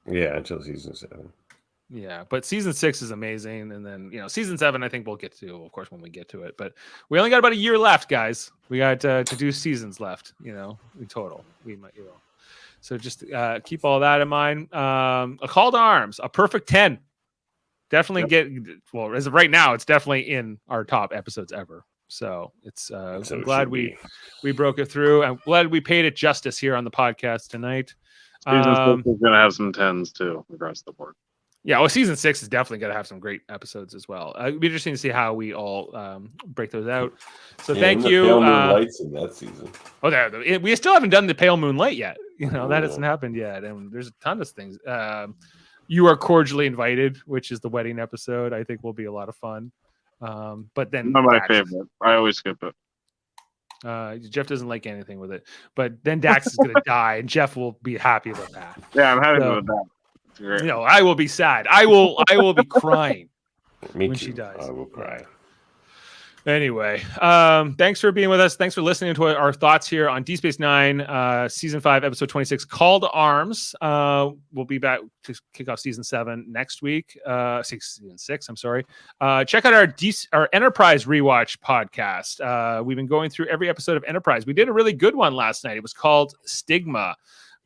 Yeah, until season 7. Yeah, but season 6 is amazing, and then season 7 I think we'll get to, of course, when we get to it. But we only got about a year left, guys. We got to do seasons left, in total. We might, So just keep all that in mind. A Call to Arms, a perfect 10. Definitely as of right now, it's definitely in our top episodes ever. So it's I'm glad we broke it through. I'm glad we paid it justice here on the podcast tonight. Season 6 is going to have some 10s too across the board. Yeah, well, season 6 is definitely going to have some great episodes as well. It'd be interesting to see how we all break those out. So thank you. Pale Moon Lights in that season. Oh, we still haven't done the Pale Moon Light yet. That hasn't happened yet, and there's a ton of things. You are cordially invited, which is the wedding episode. I think will be a lot of fun. But then not my favorite. I always skip it. Jeff doesn't like anything with it, but then Dax is going to die, and Jeff will be happy about that. Yeah, I'm happy with that. Great. I will be sad. I will be crying when she dies. I will cry. Anyway, thanks for being with us. Thanks for listening to our thoughts here on Deep Space Nine, Season 5, Episode 26, Call to Arms. We'll be back to kick off Season 7 next week. Season 6, I'm sorry. Check out our Enterprise Rewatch podcast. We've been going through every episode of Enterprise. We did a really good one last night. It was called Stigma.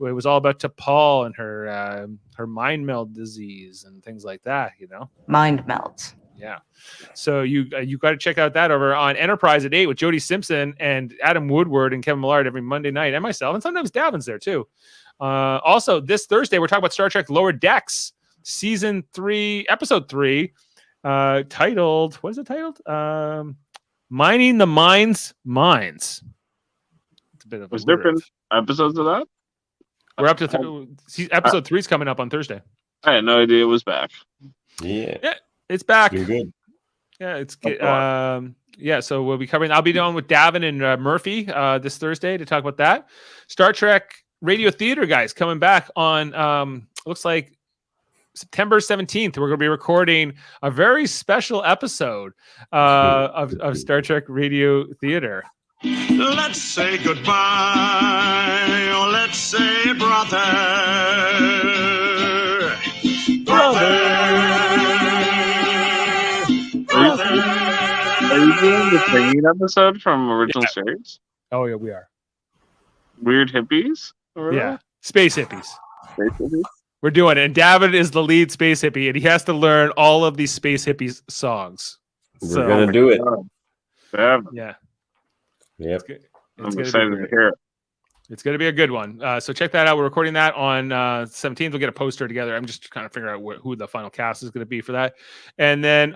It was all about T'Pol and her mind meld disease and things like that, Mind melds. Yeah. So you got to check out that over on Enterprise at 8 with Jody Simpson and Adam Woodward and Kevin Millard every Monday night, and myself, and sometimes Davin's there too. Also, this Thursday, we're talking about Star Trek Lower Decks, Season 3, Episode 3, titled, what is it titled? Mining the Mind's Mines. It's a bit of Was there been episodes of that? We're up to episode 3 is coming up on Thursday. I had no idea it was back. Yeah. It's back. You're good. Yeah, it's good. So we'll be covering. I'll be down with Davan and Murphy this Thursday to talk about that. Star Trek Radio Theater, guys, coming back on looks like September 17th. We're going to be recording a very special episode of Star Trek Radio Theater. Let's say goodbye, or let's say brother. Are you doing the singing episode from original series? Oh yeah, we are. Weird hippies? Yeah, space hippies. Space hippies? We're doing it, and David is the lead space hippie, and he has to learn all of these space hippies songs. We're gonna do it. Yeah. Yep. I'm excited to hear it. It's going to be a good one. So check that out. We're recording that on 17th. We'll get a poster together. I'm just trying to figure out who the final cast is going to be for that. And then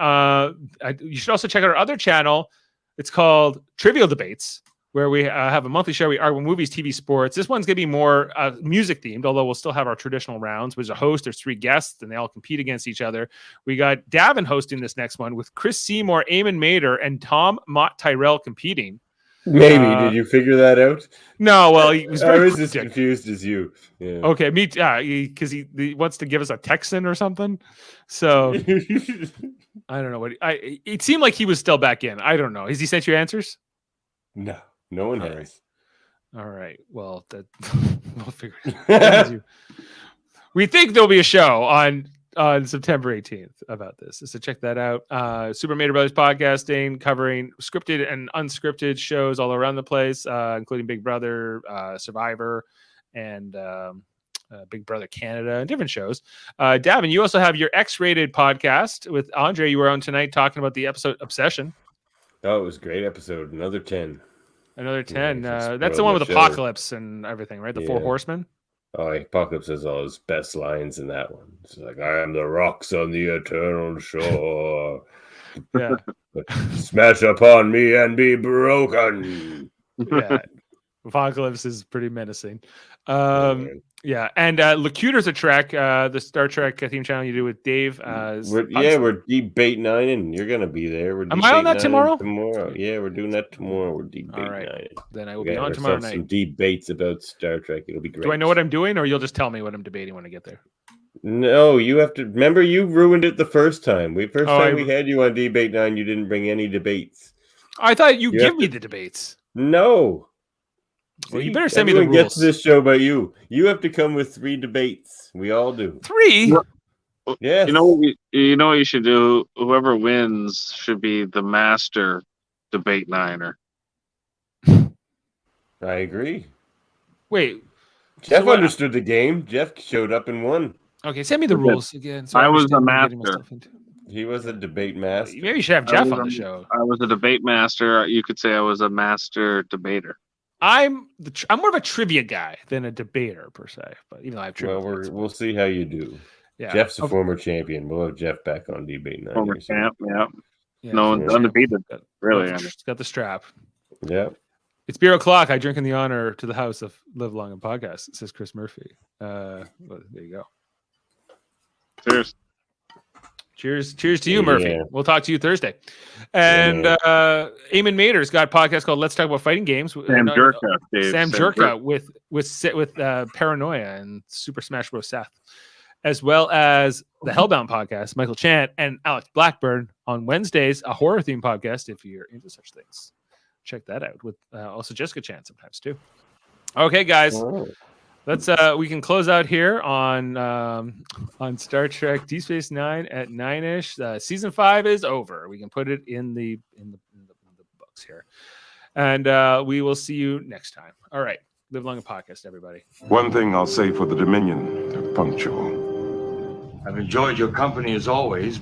you should also check out our other channel. It's called Trivial Debates. where we have a monthly show. We argue movies, TV, sports. This one's going to be more music themed, although we'll still have our traditional rounds. There's a host, there's 3 guests, and they all compete against each other. We got Davan hosting this next one with Chris Seymour, Eamon Mader, and Tom Mott Tyrell competing. Maybe. Did you figure that out? No, well, he was I very was as confused as you. Yeah. Okay, me because he wants to give us a Texan or something. So I don't know what it seemed like he was still back in. I don't know. Has he sent you answers? No one has. All right. Well, we'll figure it out. We think there'll be a show on September 18th about this. So check that out. Super Mader Brothers Podcasting, covering scripted and unscripted shows all around the place, including Big Brother, Survivor, and Big Brother Canada, and different shows. Davan, you also have your X-rated podcast with Andre. You were on tonight talking about the episode Obsession. Oh, it was a great episode. Another 10. Another 10. Yeah, that's the one with show. Apocalypse and everything, right? The 4 Horsemen. Oh, Apocalypse has all his best lines in that one. It's like, I am the rocks on the eternal shore. Yeah. Smash upon me and be broken. Yeah. Apocalypse is pretty menacing. Yeah. And Locutors of Trek, the Star Trek theme channel you do with Dave. We're debate 9, and you're gonna be there. Am I on that tomorrow? Yeah, we're doing that tomorrow. We're debate 9. Then I will be on tomorrow night. Some debates about Star Trek. It'll be great. Do I know what I'm doing, or you'll just tell me what I'm debating when I get there? No, you have to remember. You ruined it the first time. We had you on debate 9. You didn't bring any debates. I thought you give me the debates. No. Well, you better send me the rules. Everyone gets this show by you. You have to come with 3 debates. We all do. 3? Yeah. You know what you should do? Whoever wins should be the master debate niner. I agree. Wait. Jeff understood the game. Jeff showed up and won. Okay, send me the rules again. So I was the master. He was a debate master. Maybe you should have Jeff on the show. I was a debate master. You could say I was a master debater. I'm more of a trivia guy than a debater per se, but even though I have trivia. Well, we'll see how you do. Yeah. Jeff's a former champion. We'll have Jeff back on debate 9. Former champ, yeah. No one's undefeated. Really, it's got the strap. Yeah. It's beer o'clock. I drink in the honor to the house of Live Long and Podcast, says Chris Murphy. Well, there you go. Cheers to you, Murphy. We'll talk to you Thursday. And Eamon Mader's got a podcast called Let's Talk About Fighting Games. Sam Jerka with Paranoia and Super Smash Bros. Seth, as well as the Hellbound podcast, Michael Chant and Alex Blackburn on Wednesdays, a horror theme podcast. If you're into such things, check that out. With also Jessica Chant sometimes too. Okay, guys. Let's we can close out here on Star Trek DS9 at 9ish. Season 5 is over. We can put it in the books here, and we will see you next time. All right, Live Long and Podcast, everybody. One thing I'll say for the Dominion: they're punctual. I've enjoyed your company as always, but